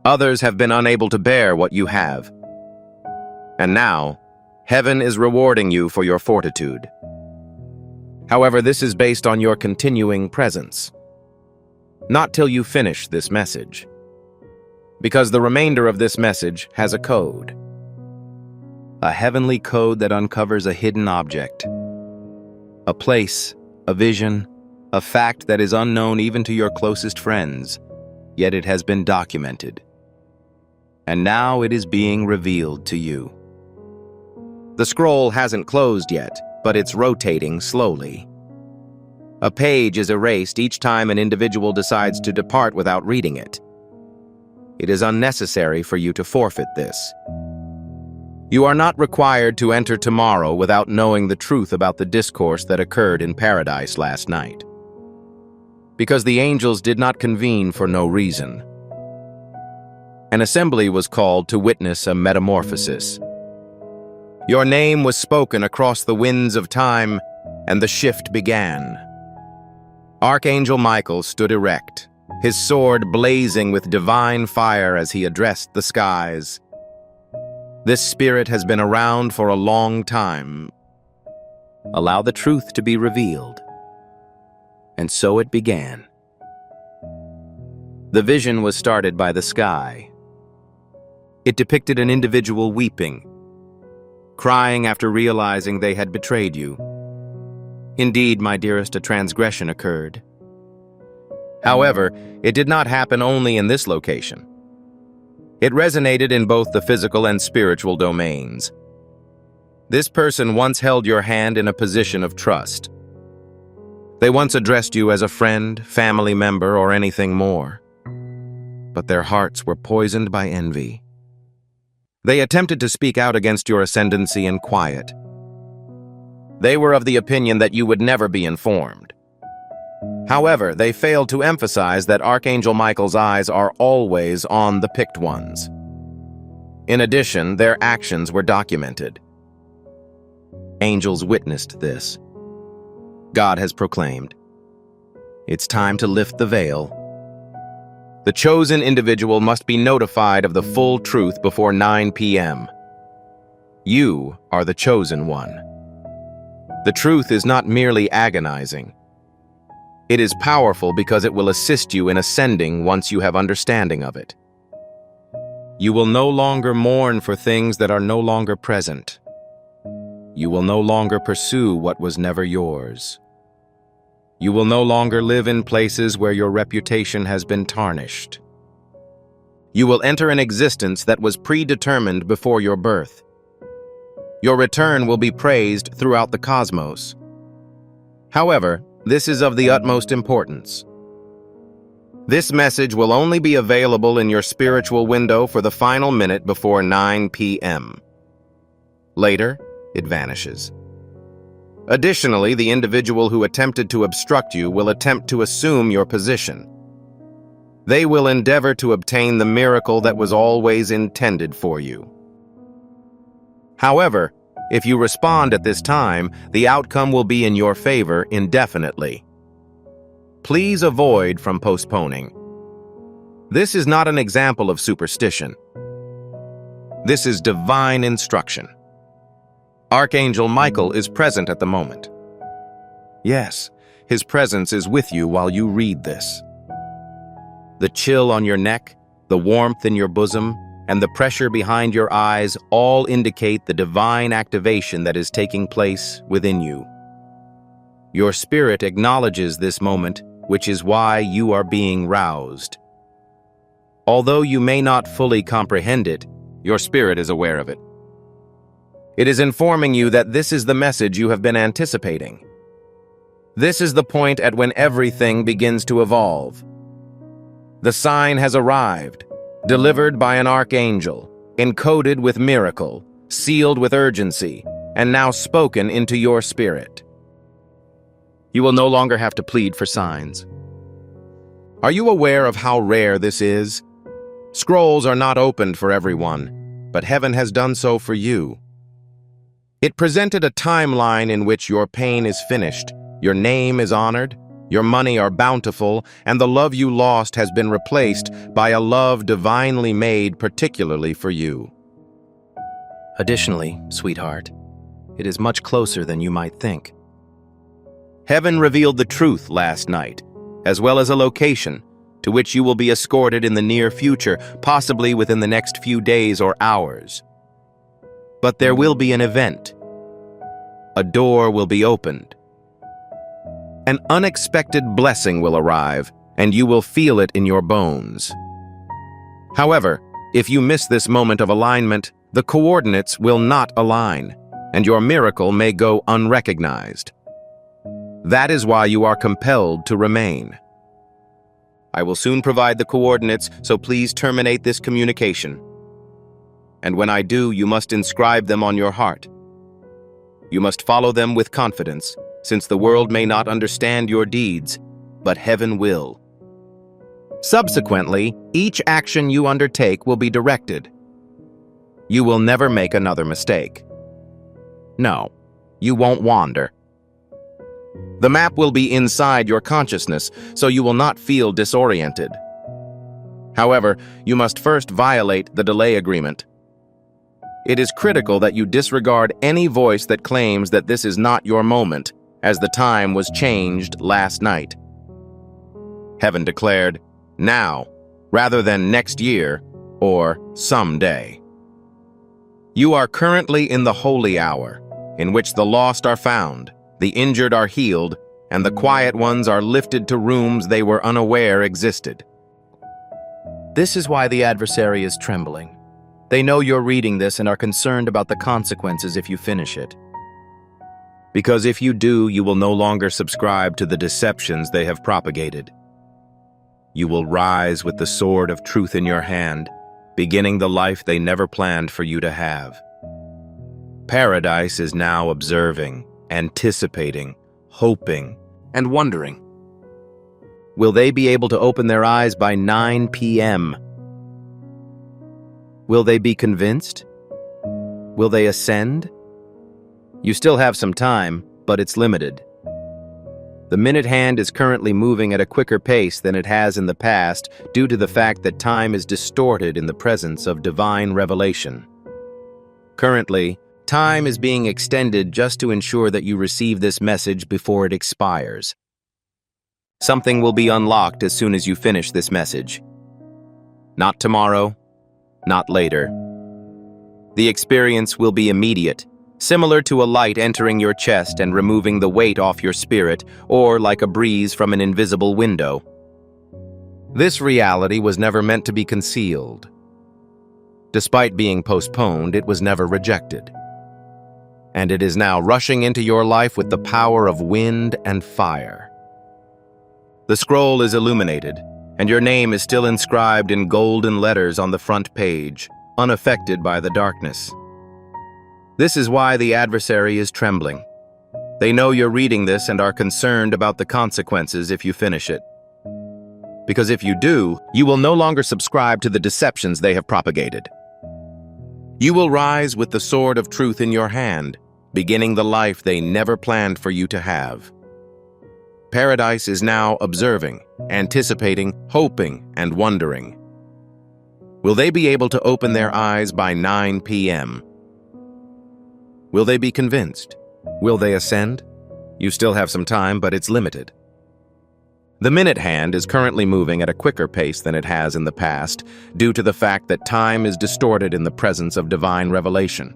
Others have been unable to bear what you have. And now, heaven is rewarding you for your fortitude. However, this is based on your continuing presence. Not till you finish this message. Because the remainder of this message has a code. A heavenly code that uncovers a hidden object. A place, a vision, a fact that is unknown even to your closest friends, yet it has been documented. And now it is being revealed to you. The scroll hasn't closed yet, but it's rotating slowly. A page is erased each time an individual decides to depart without reading it. It is unnecessary for you to forfeit this. You are not required to enter tomorrow without knowing the truth about the discourse that occurred in paradise last night. Because the angels did not convene for no reason. An assembly was called to witness a metamorphosis. Your name was spoken across the winds of time, and the shift began. Archangel Michael stood erect, his sword blazing with divine fire as he addressed the skies. This spirit has been around for a long time. Allow the truth to be revealed. And so it began. The vision was started by the sky. It depicted an individual weeping, crying after realizing they had betrayed you. Indeed, my dearest, a transgression occurred. However, it did not happen only in this location. It resonated in both the physical and spiritual domains. This person once held your hand in a position of trust. They once addressed you as a friend, family member, or anything more. But their hearts were poisoned by envy. They attempted to speak out against your ascendancy in quiet. They were of the opinion that you would never be informed. However, they failed to emphasize that Archangel Michael's eyes are always on the picked ones. In addition, their actions were documented. Angels witnessed this. God has proclaimed, "It's time to lift the veil." The chosen individual must be notified of the full truth before 9 p.m. You are the chosen one. The truth is not merely agonizing. It is powerful because it will assist you in ascending once you have understanding of it. You will no longer mourn for things that are no longer present. You will no longer pursue what was never yours. You will no longer live in places where your reputation has been tarnished. You will enter an existence that was predetermined before your birth. Your return will be praised throughout the cosmos. However, this is of the utmost importance. This message will only be available in your spiritual window for the final minute before 9 p.m. Later, it vanishes. Additionally, the individual who attempted to obstruct you will attempt to assume your position. They will endeavor to obtain the miracle that was always intended for you. However, if you respond at this time, the outcome will be in your favor indefinitely. Please avoid from postponing. This is not an example of superstition. This is divine instruction. Archangel Michael is present at the moment. Yes, his presence is with you while you read this. The chill on your neck, the warmth in your bosom, and the pressure behind your eyes all indicate the divine activation that is taking place within you. Your spirit acknowledges this moment, which is why you are being roused. Although you may not fully comprehend it, your spirit is aware of it. It is informing you that this is the message you have been anticipating. This is the point at when everything begins to evolve. The sign has arrived, delivered by an archangel, encoded with miracle, sealed with urgency, and now spoken into your spirit. You will no longer have to plead for signs. Are you aware of how rare this is? Scrolls are not opened for everyone, but heaven has done so for you. It presented a timeline in which your pain is finished, your name is honored, your money are bountiful, and the love you lost has been replaced by a love divinely made particularly for you. Additionally, sweetheart, it is much closer than you might think. Heaven revealed the truth last night, as well as a location to which you will be escorted in the near future, possibly within the next few days or hours. But there will be an event. A door will be opened. An unexpected blessing will arrive, and you will feel it in your bones. However, if you miss this moment of alignment, the coordinates will not align, and your miracle may go unrecognized. That is why you are compelled to remain. I will soon provide the coordinates, so please terminate this communication. and when I do, you must inscribe them on your heart. You must follow them with confidence, since the world may not understand your deeds, but heaven will. Subsequently, each action you undertake will be directed. You will never make another mistake. No, you won't wander. The map will be inside your consciousness, so you will not feel disoriented. However, you must first violate the delay agreement. It is critical that you disregard any voice that claims that this is not your moment, as the time was changed last night. Heaven declared, now, rather than next year or someday. You are currently in the holy hour, in which the lost are found, the injured are healed, and the quiet ones are lifted to rooms they were unaware existed. This is why the adversary is trembling. They know you're reading this and are concerned about the consequences if you finish it. Because if you do, you will no longer subscribe to the deceptions they have propagated. You will rise with the sword of truth in your hand, beginning the life they never planned for you to have. Paradise is now observing, anticipating, hoping, and wondering. Will they be able to open their eyes by 9 p.m.? Will they be convinced? Will they ascend? You still have some time, but it's limited. The minute hand is currently moving at a quicker pace than it has in the past due to the fact that time is distorted in the presence of divine revelation. Currently, time is being extended just to ensure that you receive this message before it expires. Something will be unlocked as soon as you finish this message. Not tomorrow, not later. The experience will be immediate, similar to a light entering your chest and removing the weight off your spirit, or like a breeze from an invisible window. This reality was never meant to be concealed. Despite being postponed, it was never rejected. And it is now rushing into your life with the power of wind and fire. The scroll is illuminated, and your name is still inscribed in golden letters on the front page, unaffected by the darkness. This is why the adversary is trembling. They know you're reading this and are concerned about the consequences if you finish it. Because if you do, you will no longer subscribe to the deceptions they have propagated. You will rise with the sword of truth in your hand, beginning the life they never planned for you to have. Paradise is now observing, anticipating, hoping, and wondering. Will they be able to open their eyes by 9 p.m.? Will they be convinced? Will they ascend? You still have some time, but it's limited. The minute hand is currently moving at a quicker pace than it has in the past, due to the fact that time is distorted in the presence of divine revelation.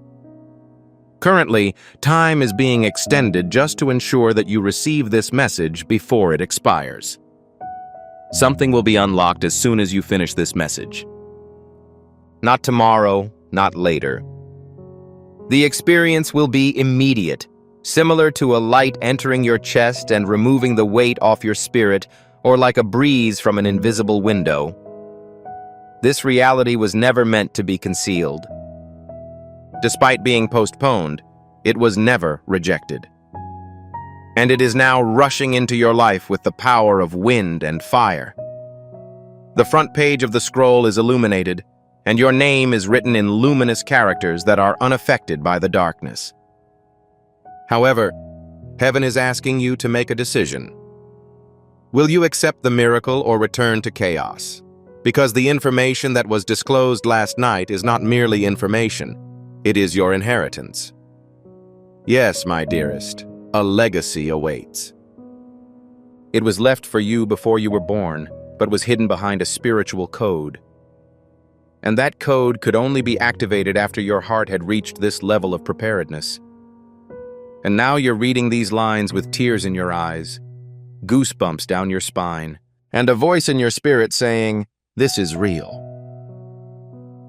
Currently, time is being extended just to ensure that you receive this message before it expires. Something will be unlocked as soon as you finish this message. Not tomorrow, not later. The experience will be immediate, similar to a light entering your chest and removing the weight off your spirit, or like a breeze from an invisible window. This reality was never meant to be concealed. Despite being postponed, it was never rejected. And it is now rushing into your life with the power of wind and fire. The front page of the scroll is illuminated, and your name is written in luminous characters that are unaffected by the darkness. However, heaven is asking you to make a decision. Will you accept the miracle or return to chaos? Because the information that was disclosed last night is not merely information. It is your inheritance. Yes, my dearest, a legacy awaits. It was left for you before you were born, but was hidden behind a spiritual code. And that code could only be activated after your heart had reached this level of preparedness. And now you're reading these lines with tears in your eyes, goosebumps down your spine, and a voice in your spirit saying, "This is real."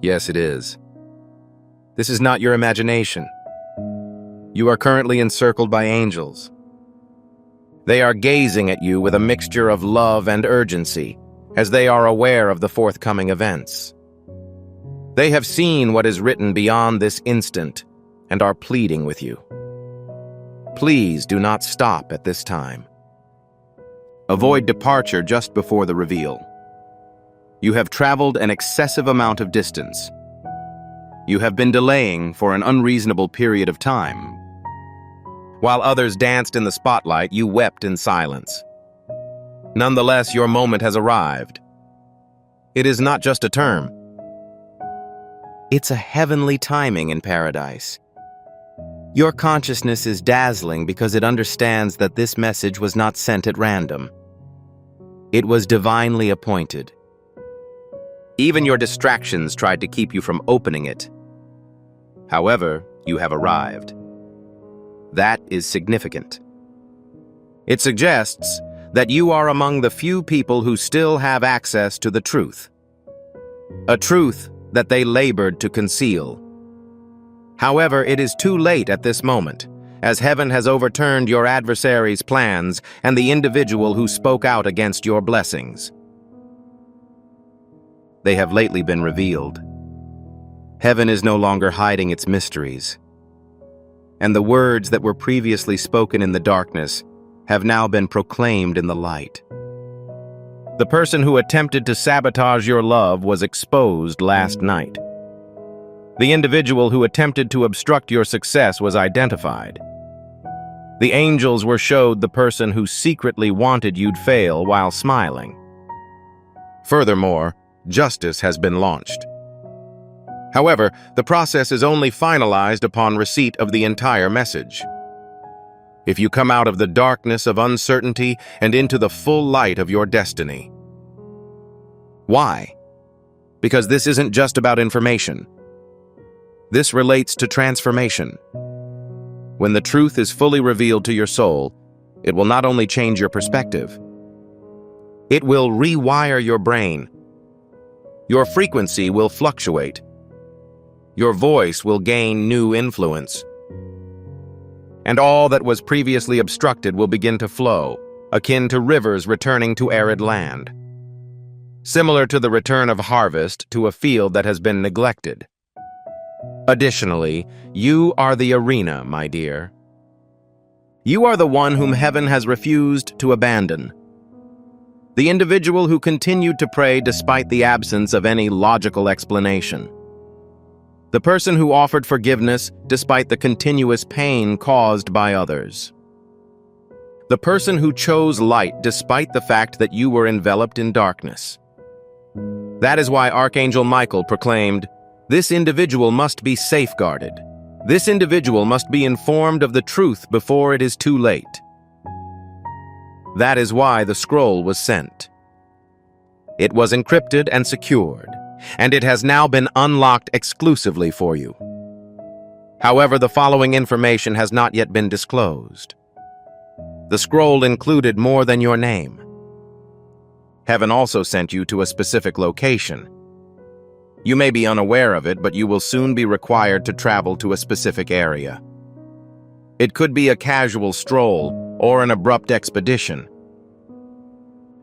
Yes, it is. This is not your imagination. You are currently encircled by angels. They are gazing at you with a mixture of love and urgency, as they are aware of the forthcoming events. They have seen what is written beyond this instant and are pleading with you. Please do not stop at this time. Avoid departure just before the reveal. You have traveled an excessive amount of distance. You have been delaying for an unreasonable period of time. While others danced in the spotlight, you wept in silence. Nonetheless, your moment has arrived. It is not just a term. It's a heavenly timing in paradise. Your consciousness is dazzling because it understands that this message was not sent at random. It was divinely appointed. Even your distractions tried to keep you from opening it. However, you have arrived. That is significant. It suggests that you are among the few people who still have access to the truth. A truth that they labored to conceal. However, it is too late at this moment, as heaven has overturned your adversary's plans and the individual who spoke out against your blessings. They have lately been revealed. Heaven is no longer hiding its mysteries, and the words that were previously spoken in the darkness have now been proclaimed in the light. The person who attempted to sabotage your love was exposed last night. The individual who attempted to obstruct your success was identified. The angels were showed the person who secretly wanted you'd fail while smiling. Furthermore, justice has been launched. However, the process is only finalized upon receipt of the entire message. If you come out of the darkness of uncertainty and into the full light of your destiny. Why? Because this isn't just about information. This relates to transformation. When the truth is fully revealed to your soul, it will not only change your perspective, it will rewire your brain. Your frequency will fluctuate. Your voice will gain new influence. And all that was previously obstructed will begin to flow, akin to rivers returning to arid land. Similar to the return of harvest to a field that has been neglected. Additionally, you are the arena, my dear. You are the one whom heaven has refused to abandon. The individual who continued to pray despite the absence of any logical explanation. The person who offered forgiveness despite the continuous pain caused by others. The person who chose light despite the fact that you were enveloped in darkness. That is why Archangel Michael proclaimed, "This individual must be safeguarded. This individual must be informed of the truth before it is too late." That is why the scroll was sent. It was encrypted and secured, and it has now been unlocked exclusively for you. However, the following information has not yet been disclosed. The scroll included more than your name. Heaven also sent you to a specific location. You may be unaware of it, but you will soon be required to travel to a specific area. It could be a casual stroll or an abrupt expedition.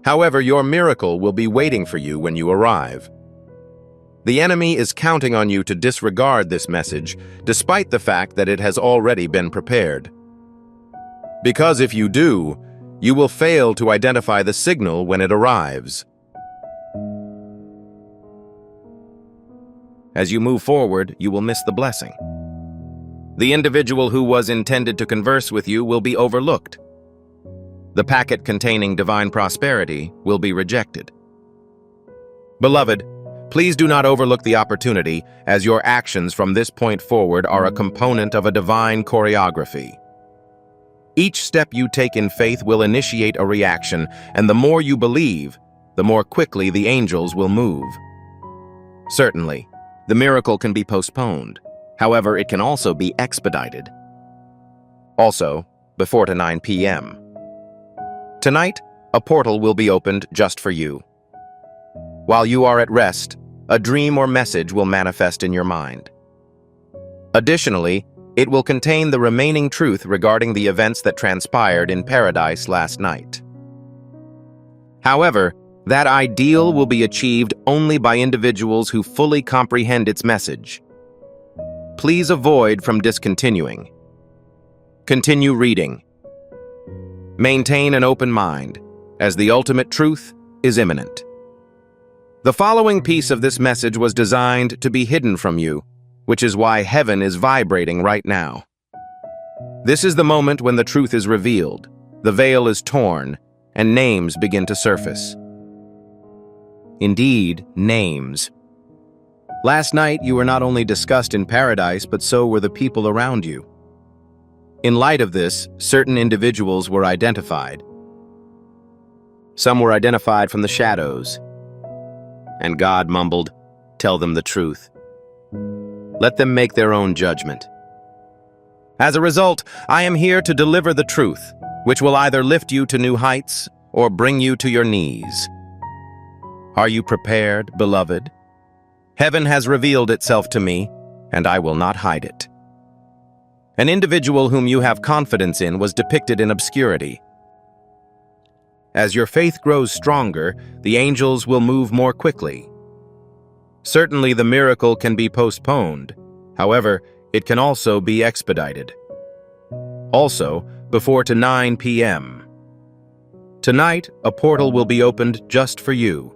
However, your miracle will be waiting for you when you arrive. The enemy is counting on you to disregard this message, despite the fact that it has already been prepared. Because if you do, you will fail to identify the signal when it arrives. As you move forward, you will miss the blessing. The individual who was intended to converse with you will be overlooked. The packet containing divine prosperity will be rejected. Beloved, please do not overlook the opportunity, as your actions from this point forward are a component of a divine choreography. Each step you take in faith will initiate a reaction, and the more you believe, the more quickly the angels will move. Certainly, the miracle can be postponed. However, it can also be expedited. Also, before 9 p.m. Tonight, a portal will be opened just for you. While you are at rest, a dream or message will manifest in your mind. Additionally, it will contain the remaining truth regarding the events that transpired in paradise last night. However, That ideal will be achieved only by individuals who fully comprehend its message. Please avoid from discontinuing. Continue reading. Maintain an open mind, as the ultimate truth is imminent. The following piece of this message was designed to be hidden from you, which is why heaven is vibrating right now. This is the moment when the truth is revealed, the veil is torn, and names begin to surface. Indeed, names. Last night, you were not only discussed in paradise, but so were the people around you. In light of this, certain individuals were identified. Some were identified from the shadows. And God mumbled, "Tell them the truth. Let them make their own judgment." As a result, I am here to deliver the truth, which will either lift you to new heights or bring you to your knees. Are you prepared, beloved? Heaven has revealed itself to me, and I will not hide it. An individual whom you have confidence in was depicted in obscurity. As your faith grows stronger, the angels will move more quickly. Certainly, the miracle can be postponed. However, it can also be expedited. Also, before 9 p.m. Tonight, a portal will be opened just for you.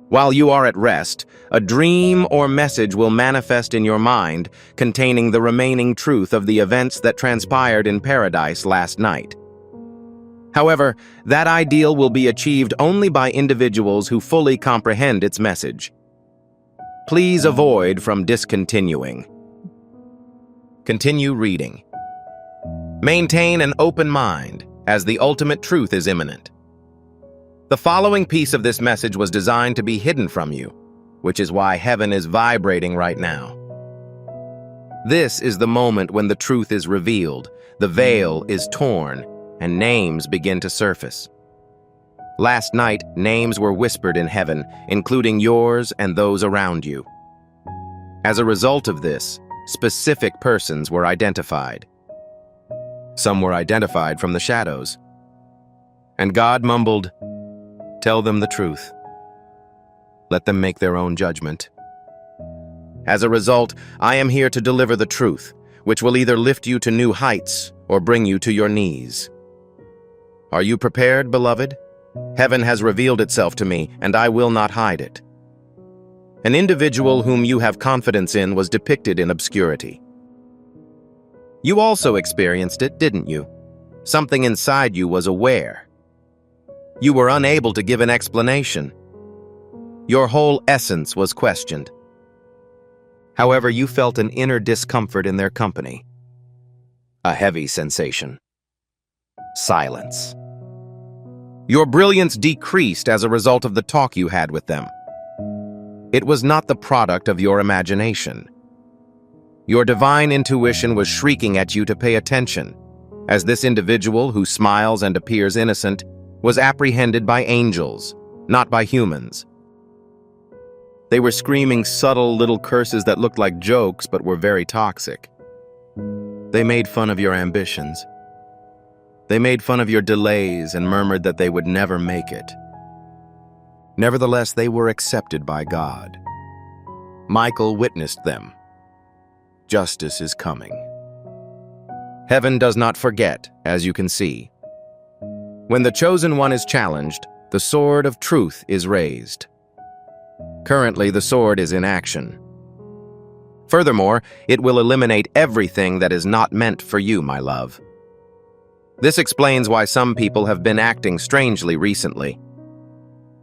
While you are at rest, a dream or message will manifest in your mind containing the remaining truth of the events that transpired in paradise last night. However, that ideal will be achieved only by individuals who fully comprehend its message. Please avoid from discontinuing. Continue reading. Maintain an open mind, as the ultimate truth is imminent. The following piece of this message was designed to be hidden from you, which is why heaven is vibrating right now. This is the moment when the truth is revealed, the veil is torn, and names begin to surface. Last night, names were whispered in heaven, including yours and those around you. As a result of this, specific persons were identified. Some were identified from the shadows. And God mumbled, "Tell them the truth. Let them make their own judgment." As a result, I am here to deliver the truth, which will either lift you to new heights or bring you to your knees. Are you prepared, beloved? Heaven has revealed itself to me, and I will not hide it. An individual whom you have confidence in was depicted in obscurity. You also experienced it, didn't you? Something inside you was aware. You were unable to give an explanation. Your whole essence was questioned. However, you felt an inner discomfort in their company. A heavy sensation. Silence. Your brilliance decreased as a result of the talk you had with them. It was not the product of your imagination. Your divine intuition was shrieking at you to pay attention, as this individual who smiles and appears innocent was apprehended by angels, not by humans. They were screaming subtle little curses that looked like jokes but were very toxic. They made fun of your ambitions. They made fun of your delays and murmured that they would never make it. Nevertheless, they were accepted by God. Michael witnessed them. Justice is coming. Heaven does not forget, as you can see. When the chosen one is challenged, the sword of truth is raised. Currently, the sword is in action. Furthermore, it will eliminate everything that is not meant for you, my love. This explains why some people have been acting strangely recently.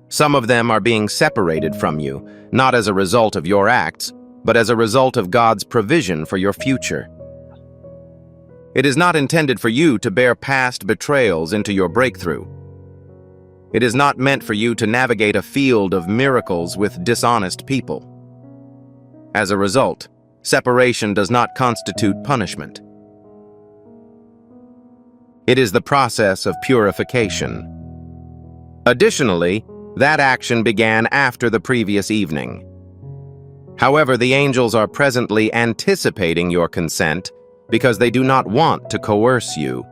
Some of them are being separated from you, not as a result of your acts, but as a result of God's provision for your future. It is not intended for you to bear past betrayals into your breakthrough. It is not meant for you to navigate a field of miracles with dishonest people. As a result, separation does not constitute punishment. It is the process of purification. Additionally, that action began after the previous evening. However, the angels are presently anticipating your consent because they do not want to coerce you.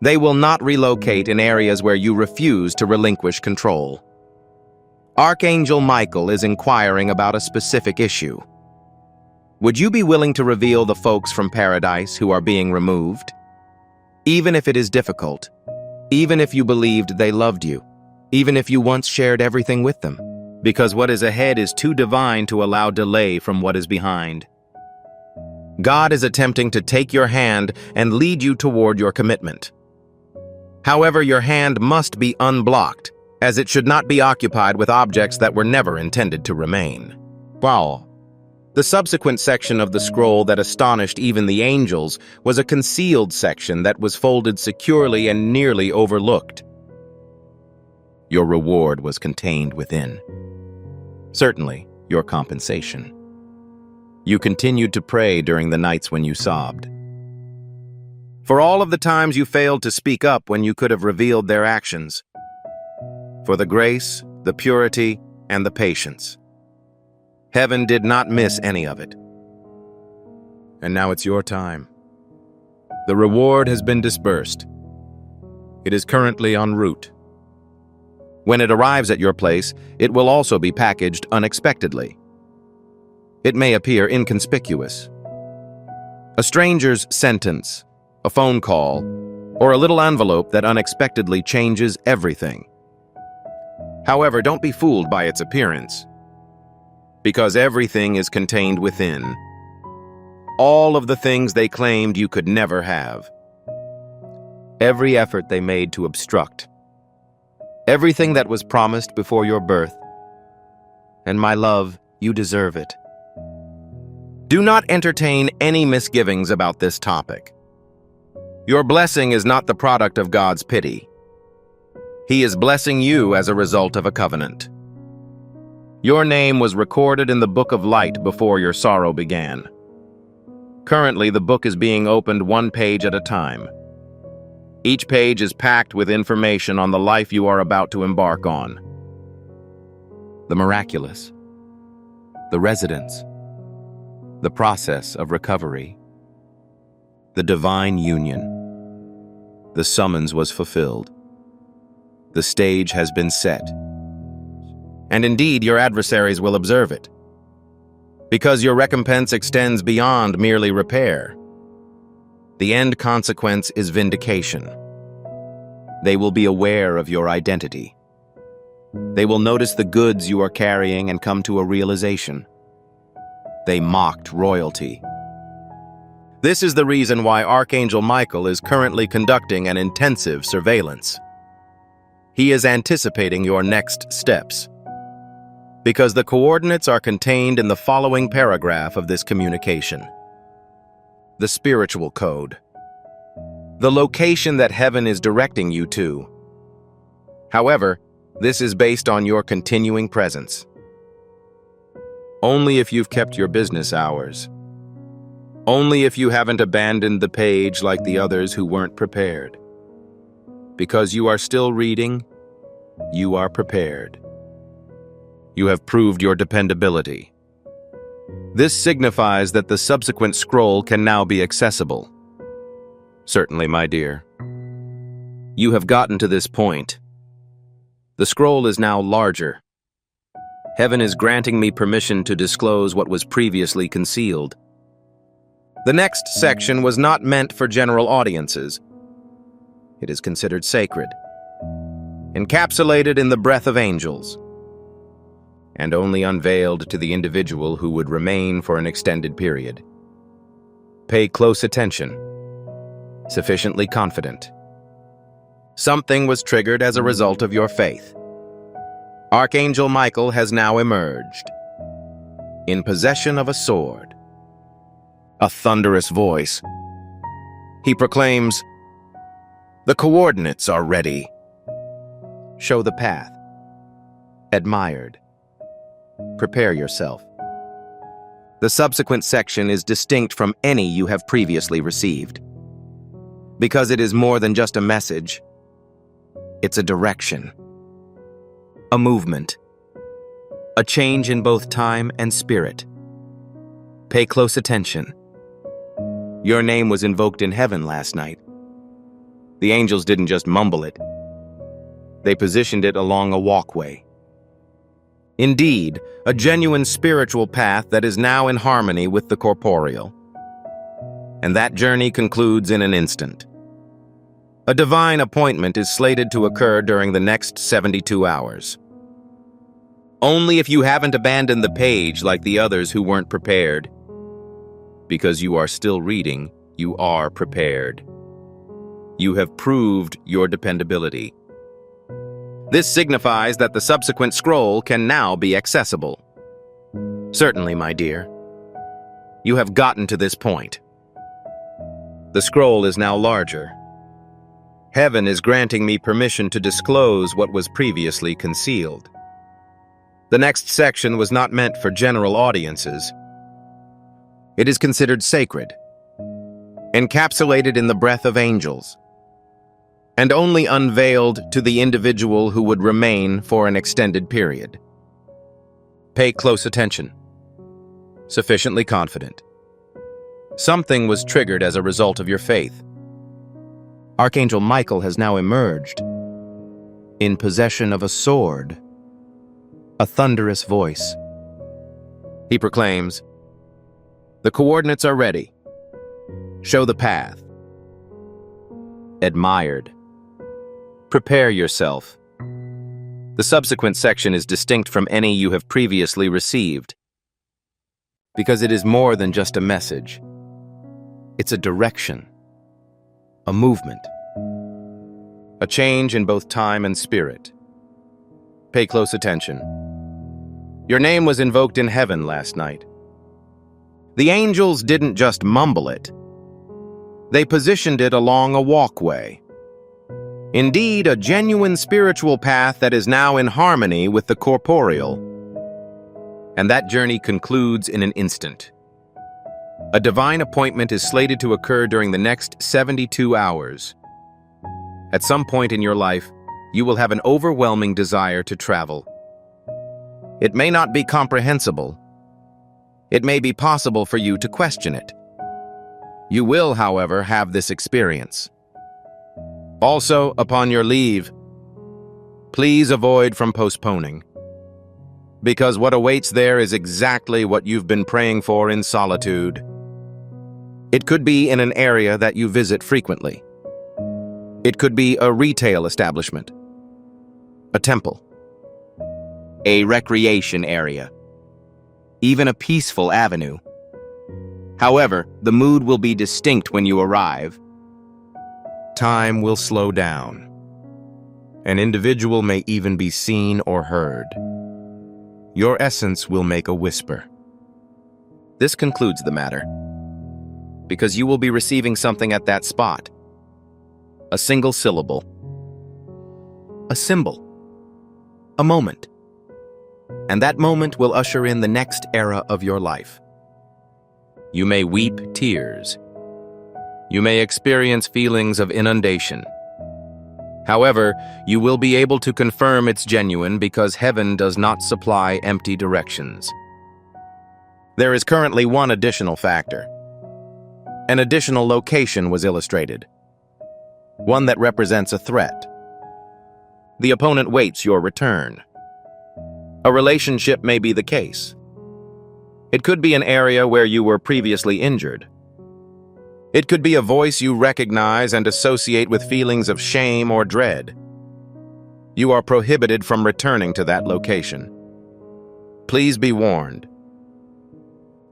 They will not relocate in areas where you refuse to relinquish control. Archangel Michael is inquiring about a specific issue. Would you be willing to reveal the folks from paradise who are being removed? Even if it is difficult, even if you believed they loved you, even if you once shared everything with them, because what is ahead is too divine to allow delay from what is behind. God is attempting to take your hand and lead you toward your commitment. However, your hand must be unblocked, as it should not be occupied with objects that were never intended to remain. Wow. The subsequent section of the scroll that astonished even the angels was a concealed section that was folded securely and nearly overlooked. Your reward was contained within. Certainly, your compensation. You continued to pray during the nights when you sobbed. For all of the times you failed to speak up when you could have revealed their actions. For the grace, the purity, and the patience. Heaven did not miss any of it. And now it's your time. The reward has been dispersed. It is currently en route. When it arrives at your place, it will also be packaged unexpectedly. It may appear inconspicuous. A stranger's sentence, a phone call, or a little envelope that unexpectedly changes everything. However, don't be fooled by its appearance, because everything is contained within. All of the things they claimed you could never have. Every effort they made to obstruct. Everything that was promised before your birth. And my love, you deserve it. Do not entertain any misgivings about this topic. Your blessing is not the product of God's pity. He is blessing you as a result of a covenant. Your name was recorded in the book of light before your sorrow began. Currently, the book is being opened one page at a time. Each page is packed with information on the life you are about to embark on. The miraculous, the residence, the process of recovery, the divine union. The summons was fulfilled. The stage has been set. And indeed, your adversaries will observe it, because your recompense extends beyond merely repair. The end consequence is vindication. They will be aware of your identity. They will notice the goods you are carrying and come to a realization. They mocked royalty. This is the reason why Archangel Michael is currently conducting an intensive surveillance. He is anticipating your next steps, because the coordinates are contained in the following paragraph of this communication. The spiritual code. The location that heaven is directing you to. However, this is based on your continuing presence. Only if you've kept your business hours. Only if you haven't abandoned the page like the others who weren't prepared. Because you are still reading, you are prepared. You have proved your dependability. This signifies that the subsequent scroll can now be accessible. Certainly, my dear. You have gotten to this point. The scroll is now larger. Heaven is granting me permission to disclose what was previously concealed. The next section was not meant for general audiences. It is considered sacred, encapsulated in the breath of angels, and only unveiled to the individual who would remain for an extended period. Pay close attention. Sufficiently confident. Something was triggered as a result of your faith. Archangel Michael has now emerged, in possession of a sword. A thunderous voice. He proclaims, "The coordinates are ready. Show the path. Admired. Prepare yourself." The subsequent section is distinct from any you have previously received, because it is more than just a message. It's a direction, a movement, a change in both time and spirit. Pay close attention. Your name was invoked in heaven last night. The angels didn't just mumble it. They positioned it along a walkway. Indeed, a genuine spiritual path that is now in harmony with the corporeal. And that journey concludes in an instant. A divine appointment is slated to occur during the next 72 hours. Only if you haven't abandoned the page like the others who weren't prepared. Because you are still reading, you are prepared. You have proved your dependability. This signifies that the subsequent scroll can now be accessible. Certainly, my dear. You have gotten to this point. The scroll is now larger. Heaven is granting me permission to disclose what was previously concealed. The next section was not meant for general audiences. It is considered sacred, encapsulated in the breath of angels, and only unveiled to the individual who would remain for an extended period. Pay close attention. Sufficiently confident. Something was triggered as a result of your faith. Archangel Michael has now emerged, in possession of a sword, a thunderous voice. He proclaims, "The coordinates are ready. Show the path." Admired. Prepare yourself. The subsequent section is distinct from any you have previously received, because it is more than just a message. It's a direction, a movement, a change in both time and spirit. Pay close attention. Your name was invoked in heaven last night. The angels didn't just mumble it. They positioned it along a walkway. Indeed, a genuine spiritual path that is now in harmony with the corporeal. And that journey concludes in an instant. A divine appointment is slated to occur during the next 72 hours. At some point in your life, you will have an overwhelming desire to travel. It may not be comprehensible. It may be possible for you to question it. You will, however, have this experience. Also, upon your leave, please avoid from postponing, because what awaits there is exactly what you've been praying for in solitude. It could be in an area that you visit frequently. It could be a retail establishment, a temple, a recreation area, even a peaceful avenue. However, the mood will be distinct when you arrive. Time will slow down. An individual may even be seen or heard. Your essence will make a whisper. This concludes the matter, because you will be receiving something at that spot. A single syllable. A symbol. A moment. And that moment will usher in the next era of your life. You may weep tears. You may experience feelings of inundation. However, you will be able to confirm it's genuine because heaven does not supply empty directions. There is currently one additional factor. An additional location was illustrated. One that represents a threat. The opponent waits your return. A relationship may be the case. It could be an area where you were previously injured. It could be a voice you recognize and associate with feelings of shame or dread. You are prohibited from returning to that location. Please be warned.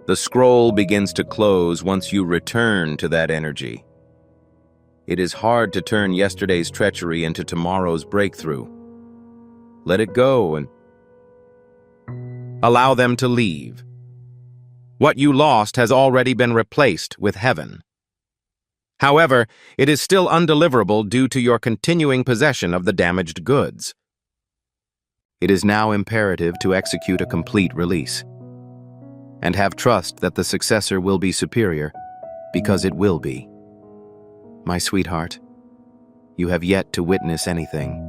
The scroll begins to close once you return to that energy. It is hard to turn yesterday's treachery into tomorrow's breakthrough. Let it go and allow them to leave. What you lost has already been replaced with heaven. However, it is still undeliverable due to your continuing possession of the damaged goods. It is now imperative to execute a complete release, and have trust that the successor will be superior, because it will be. My sweetheart, you have yet to witness anything.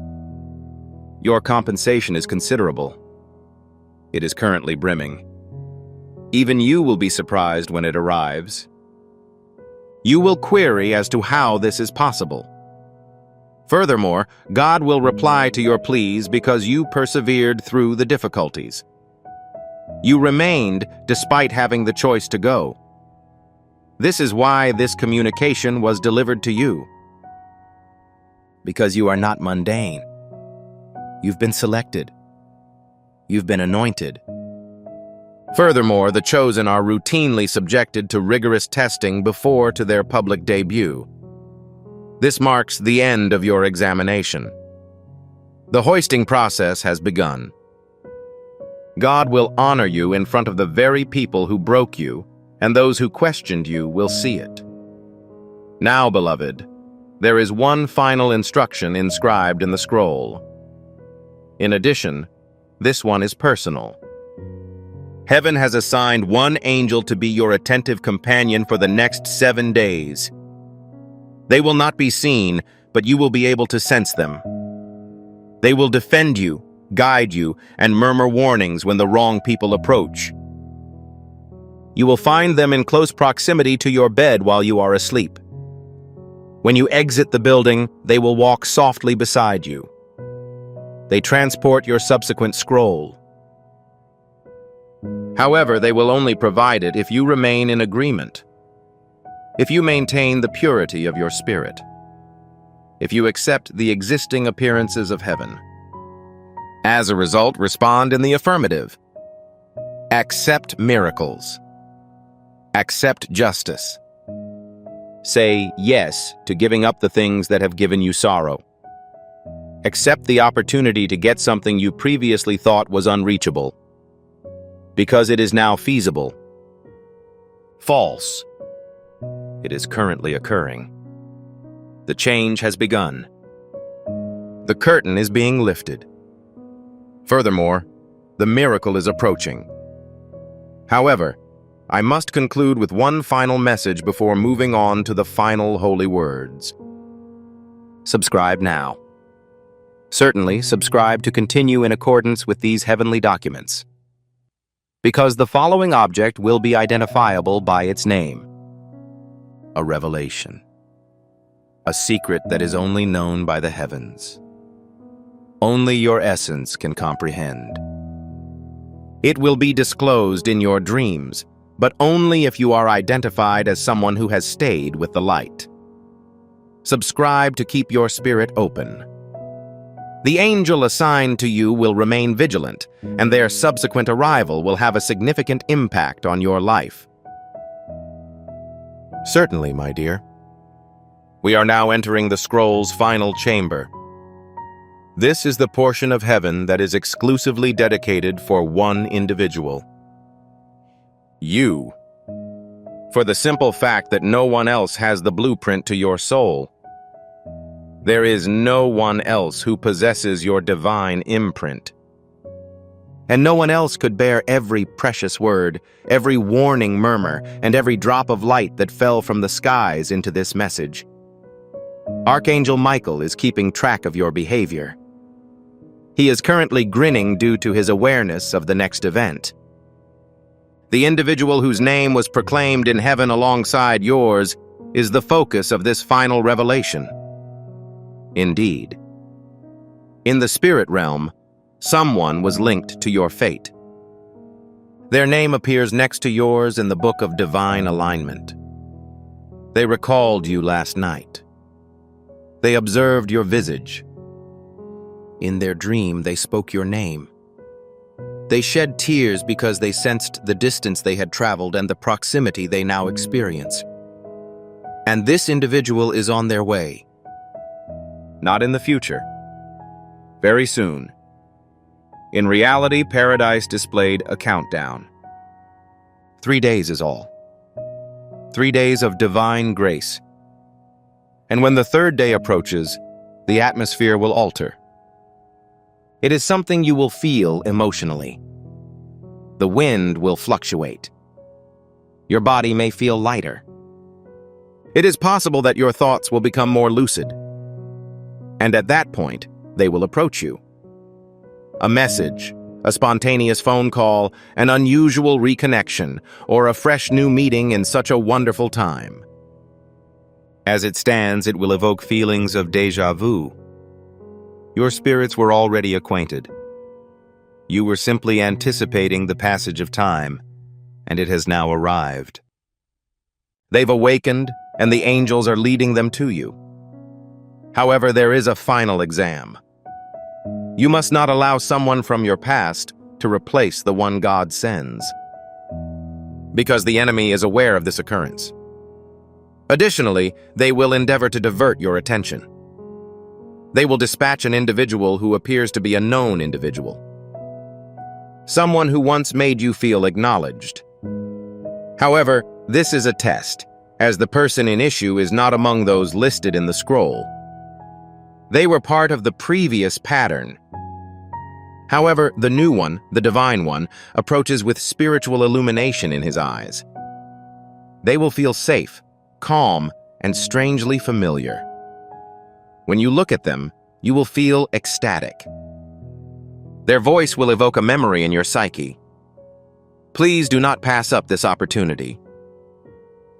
Your compensation is considerable. It is currently brimming. Even you will be surprised when it arrives. You will query as to how this is possible. Furthermore, God will reply to your pleas because you persevered through the difficulties. You remained despite having the choice to go. This is why this communication was delivered to you. Because you are not mundane. You've been selected. You've been anointed. Furthermore, the chosen are routinely subjected to rigorous testing before to their public debut. This marks the end of your examination. The hoisting process has begun. God will honor you in front of the very people who broke you, and those who questioned you will see it. Now, beloved, there is one final instruction inscribed in the scroll. In addition, this one is personal. Heaven has assigned one angel to be your attentive companion for the next 7 days. They will not be seen, but you will be able to sense them. They will defend you, guide you, and murmur warnings when the wrong people approach. You will find them in close proximity to your bed while you are asleep. When you exit the building, they will walk softly beside you. They transport your subsequent scroll. However, they will only provide it if you remain in agreement. If you maintain the purity of your spirit. If you accept the existing appearances of heaven. As a result, respond in the affirmative. Accept miracles. Accept justice. Say yes to giving up the things that have given you sorrow. Accept the opportunity to get something you previously thought was unreachable, because it is now feasible. False. It is currently occurring. The change has begun. The curtain is being lifted. Furthermore, the miracle is approaching. However, I must conclude with one final message before moving on to the final holy words. Subscribe now. Certainly, subscribe to continue in accordance with these heavenly documents, because the following object will be identifiable by its name. A revelation. A secret that is only known by the heavens. Only your essence can comprehend. It will be disclosed in your dreams, but only if you are identified as someone who has stayed with the light. Subscribe to keep your spirit open. The angel assigned to you will remain vigilant, and their subsequent arrival will have a significant impact on your life. Certainly, my dear. We are now entering the scroll's final chamber. This is the portion of heaven that is exclusively dedicated for one individual. You. For the simple fact that no one else has the blueprint to your soul. There is no one else who possesses your divine imprint. And no one else could bear every precious word, every warning murmur, and every drop of light that fell from the skies into this message. Archangel Michael is keeping track of your behavior. He is currently grinning due to his awareness of the next event. The individual whose name was proclaimed in heaven alongside yours is the focus of this final revelation. Indeed. In the spirit realm, someone was linked to your fate. Their name appears next to yours in the book of divine alignment. They recalled you last night. They observed your visage. In their dream, they spoke your name. They shed tears because they sensed the distance they had traveled and the proximity they now experience. And this individual is on their way. Not in the future. Very soon. In reality, paradise displayed a countdown. 3 days is all. 3 days of divine grace. And when the third day approaches, the atmosphere will alter. It is something you will feel emotionally. The wind will fluctuate. Your body may feel lighter. It is possible that your thoughts will become more lucid. And at that point, they will approach you. A message, a spontaneous phone call, an unusual reconnection, or a fresh new meeting in such a wonderful time. As it stands, it will evoke feelings of déjà vu, Your spirits were already acquainted. You were simply anticipating the passage of time, and it has now arrived. They've awakened, and the angels are leading them to you. However, there is a final exam. You must not allow someone from your past to replace the one God sends, because the enemy is aware of this occurrence. Additionally, they will endeavor to divert your attention. They will dispatch an individual who appears to be a known individual, someone who once made you feel acknowledged. However, this is a test, as the person in issue is not among those listed in the scroll. They were part of the previous pattern. However, the new one, the divine one, approaches with spiritual illumination in his eyes. They will feel safe, calm, and strangely familiar. When you look at them, you will feel ecstatic. Their voice will evoke a memory in your psyche. Please do not pass up this opportunity.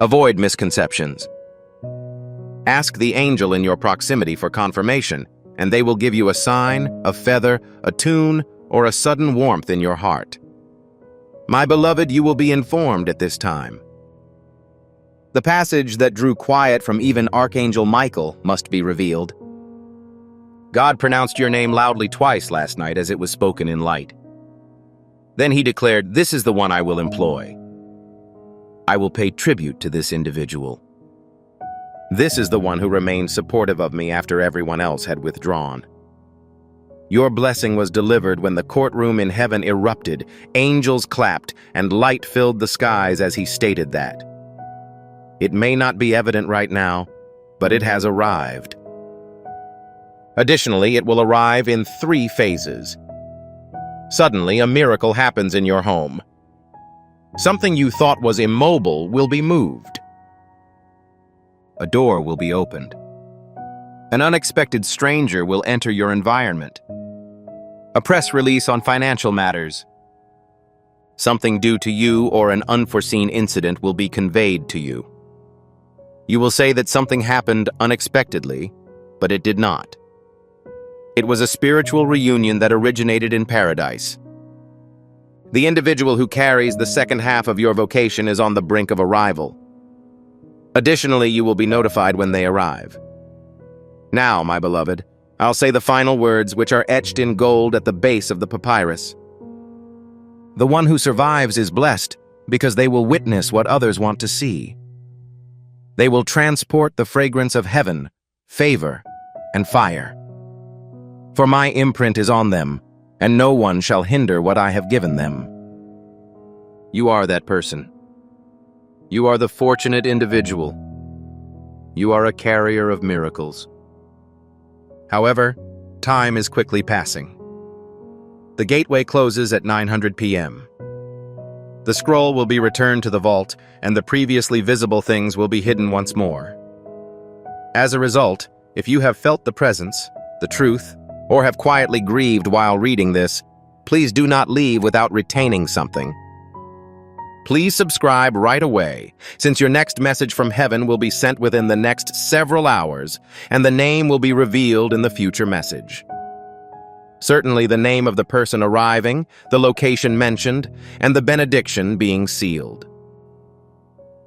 Avoid misconceptions. Ask the angel in your proximity for confirmation, and they will give you a sign, a feather, a tune, or a sudden warmth in your heart. My beloved, you will be informed at this time. The passage that drew quiet from even Archangel Michael must be revealed. God pronounced your name loudly twice last night as it was spoken in light. Then he declared, "This is the one I will employ. I will pay tribute to this individual. This is the one who remained supportive of me after everyone else had withdrawn." Your blessing was delivered when the courtroom in heaven erupted, angels clapped, and light filled the skies as he stated that. It may not be evident right now, but it has arrived. Additionally, it will arrive in 3 phases. Suddenly, a miracle happens in your home. Something you thought was immobile will be moved. A door will be opened. An unexpected stranger will enter your environment. A press release on financial matters. Something due to you or an unforeseen incident will be conveyed to you. You will say that something happened unexpectedly, but it did not. It was a spiritual reunion that originated in paradise. The individual who carries the second half of your vocation is on the brink of arrival. Additionally, you will be notified when they arrive. Now, my beloved, I'll say the final words which are etched in gold at the base of the papyrus. The one who survives is blessed because they will witness what others want to see. They will transport the fragrance of heaven, favor, and fire. For my imprint is on them, and no one shall hinder what I have given them. You are that person. You are the fortunate individual. You are a carrier of miracles. However, time is quickly passing. The gateway closes at 900 p.m. The scroll will be returned to the vault, and the previously visible things will be hidden once more. As a result, if you have felt the presence, the truth, or have quietly grieved while reading this, please do not leave without retaining something. Please subscribe right away, since your next message from heaven will be sent within the next several hours, and the name will be revealed in the future message. Certainly the name of the person arriving, the location mentioned, and the benediction being sealed.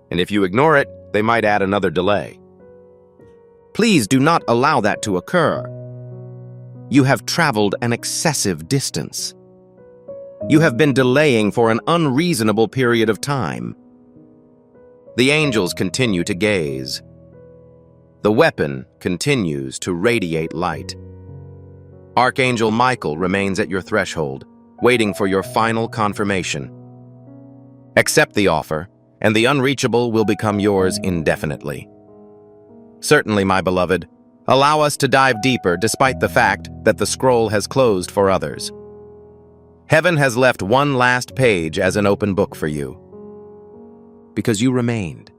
And if you ignore it, they might add another delay. Please do not allow that to occur. You have traveled an excessive distance. You have been delaying for an unreasonable period of time. The angels continue to gaze. The weapon continues to radiate light. Archangel Michael remains at your threshold, waiting for your final confirmation. Accept the offer, and the unreachable will become yours indefinitely. Certainly, my beloved, allow us to dive deeper despite the fact that the scroll has closed for others. Heaven has left one last page as an open book for you. Because you remained.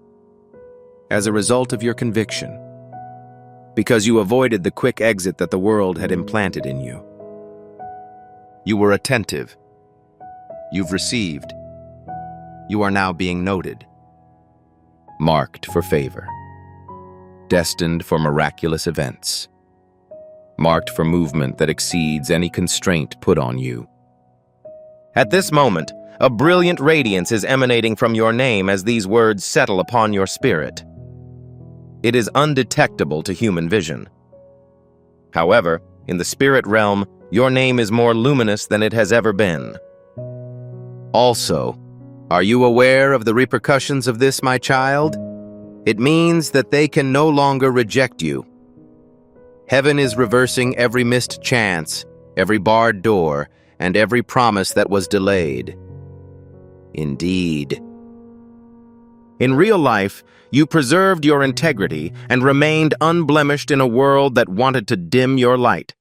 As a result of your conviction. Because you avoided the quick exit that the world had implanted in you. You were attentive. You've received. You are now being noted. Marked for favor. Destined for miraculous events. marked for movement that exceeds any constraint put on you. At this moment, a brilliant radiance is emanating from your name as these words settle upon your spirit. It is undetectable to human vision. However, in the spirit realm, your name is more luminous than it has ever been. Also, are you aware of the repercussions of this, my child? It means that they can no longer reject you. Heaven is reversing every missed chance, every barred door, and every promise that was delayed. Indeed. In real life, you preserved your integrity and remained unblemished in a world that wanted to dim your light.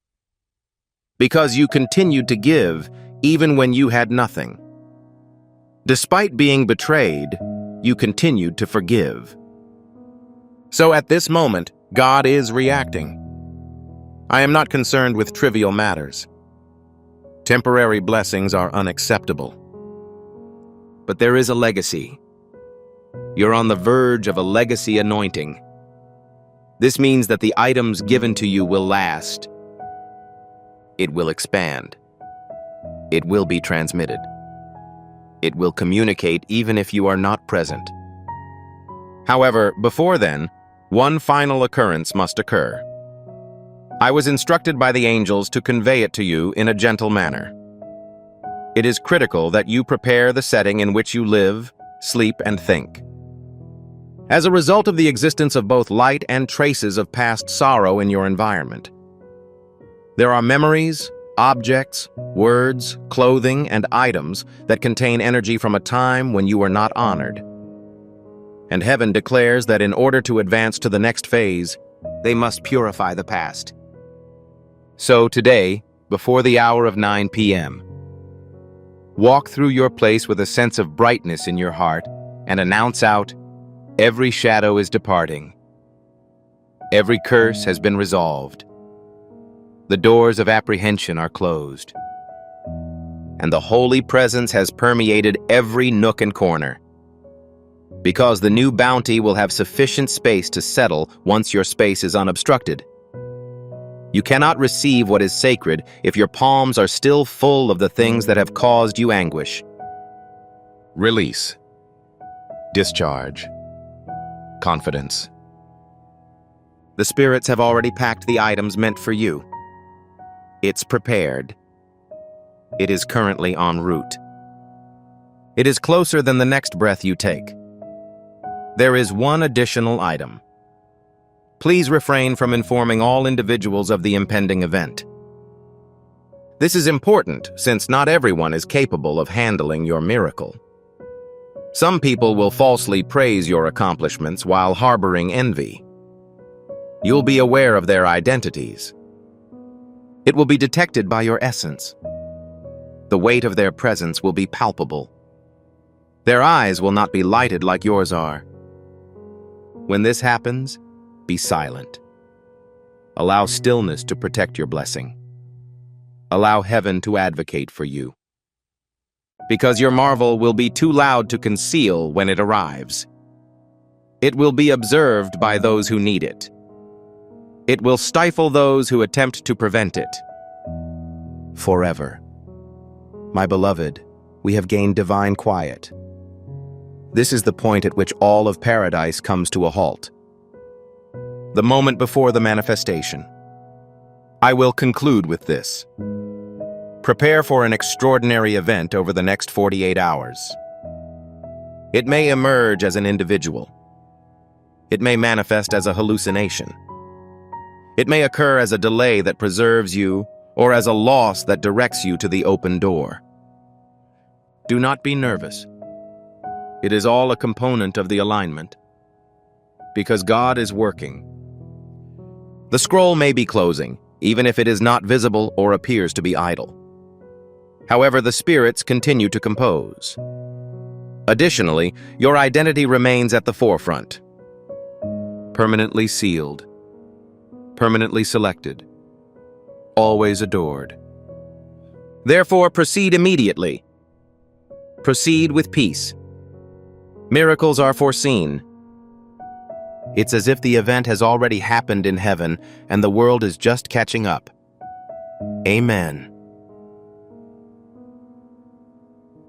Because you continued to give even when you had nothing. Despite being betrayed, you continued to forgive. So at this moment, God is reacting. I am not concerned with trivial matters. Temporary blessings are unacceptable. But there is a legacy. You're on the verge of a legacy anointing. This means that the items given to you will last. It will expand. It will be transmitted. It will communicate even if you are not present. However, before then, one final occurrence must occur. I was instructed by the angels to convey it to you in a gentle manner. It is critical that you prepare the setting in which you live, sleep, and think. As a result of the existence of both light and traces of past sorrow in your environment, there are memories, objects, words, clothing, and items that contain energy from a time when you were not honored. And heaven declares that in order to advance to the next phase, they must purify the past. So today, before the hour of 9 p.m., walk through your place with a sense of brightness in your heart and announce out, every shadow is departing. Every curse has been resolved. The doors of apprehension are closed. And the holy presence has permeated every nook and corner. Because the new bounty will have sufficient space to settle once your space is unobstructed. You cannot receive what is sacred if your palms are still full of the things that have caused you anguish. Release. Discharge. Confidence. The spirits have already packed the items meant for you. It's prepared. It is currently en route. It is closer than the next breath you take. There is one additional item. Please refrain from informing all individuals of the impending event. This is important since not everyone is capable of handling your miracle. Some people will falsely praise your accomplishments while harboring envy. You'll be aware of their identities. It will be detected by your essence. The weight of their presence will be palpable. Their eyes will not be lighted like yours are. When this happens, be silent. Allow stillness to protect your blessing. Allow heaven to advocate for you. Because your marvel will be too loud to conceal when it arrives. It will be observed by those who need it. It will stifle those who attempt to prevent it. Forever. My beloved, we have gained divine quiet. This is the point at which all of paradise comes to a halt. The moment before the manifestation. I will conclude with this. Prepare for an extraordinary event over the next 48 hours. It may emerge as an individual. It may manifest as a hallucination. It may occur as a delay that preserves you or as a loss that directs you to the open door. Do not be nervous. It is all a component of the alignment. Because God is working. The scroll may be closing, even if it is not visible or appears to be idle. However, the spirits continue to compose. Additionally, your identity remains at the forefront. Permanently sealed. Permanently selected. Always adored. Therefore, proceed immediately. Proceed with peace. Miracles are foreseen. It's as if the event has already happened in heaven and the world is just catching up. Amen.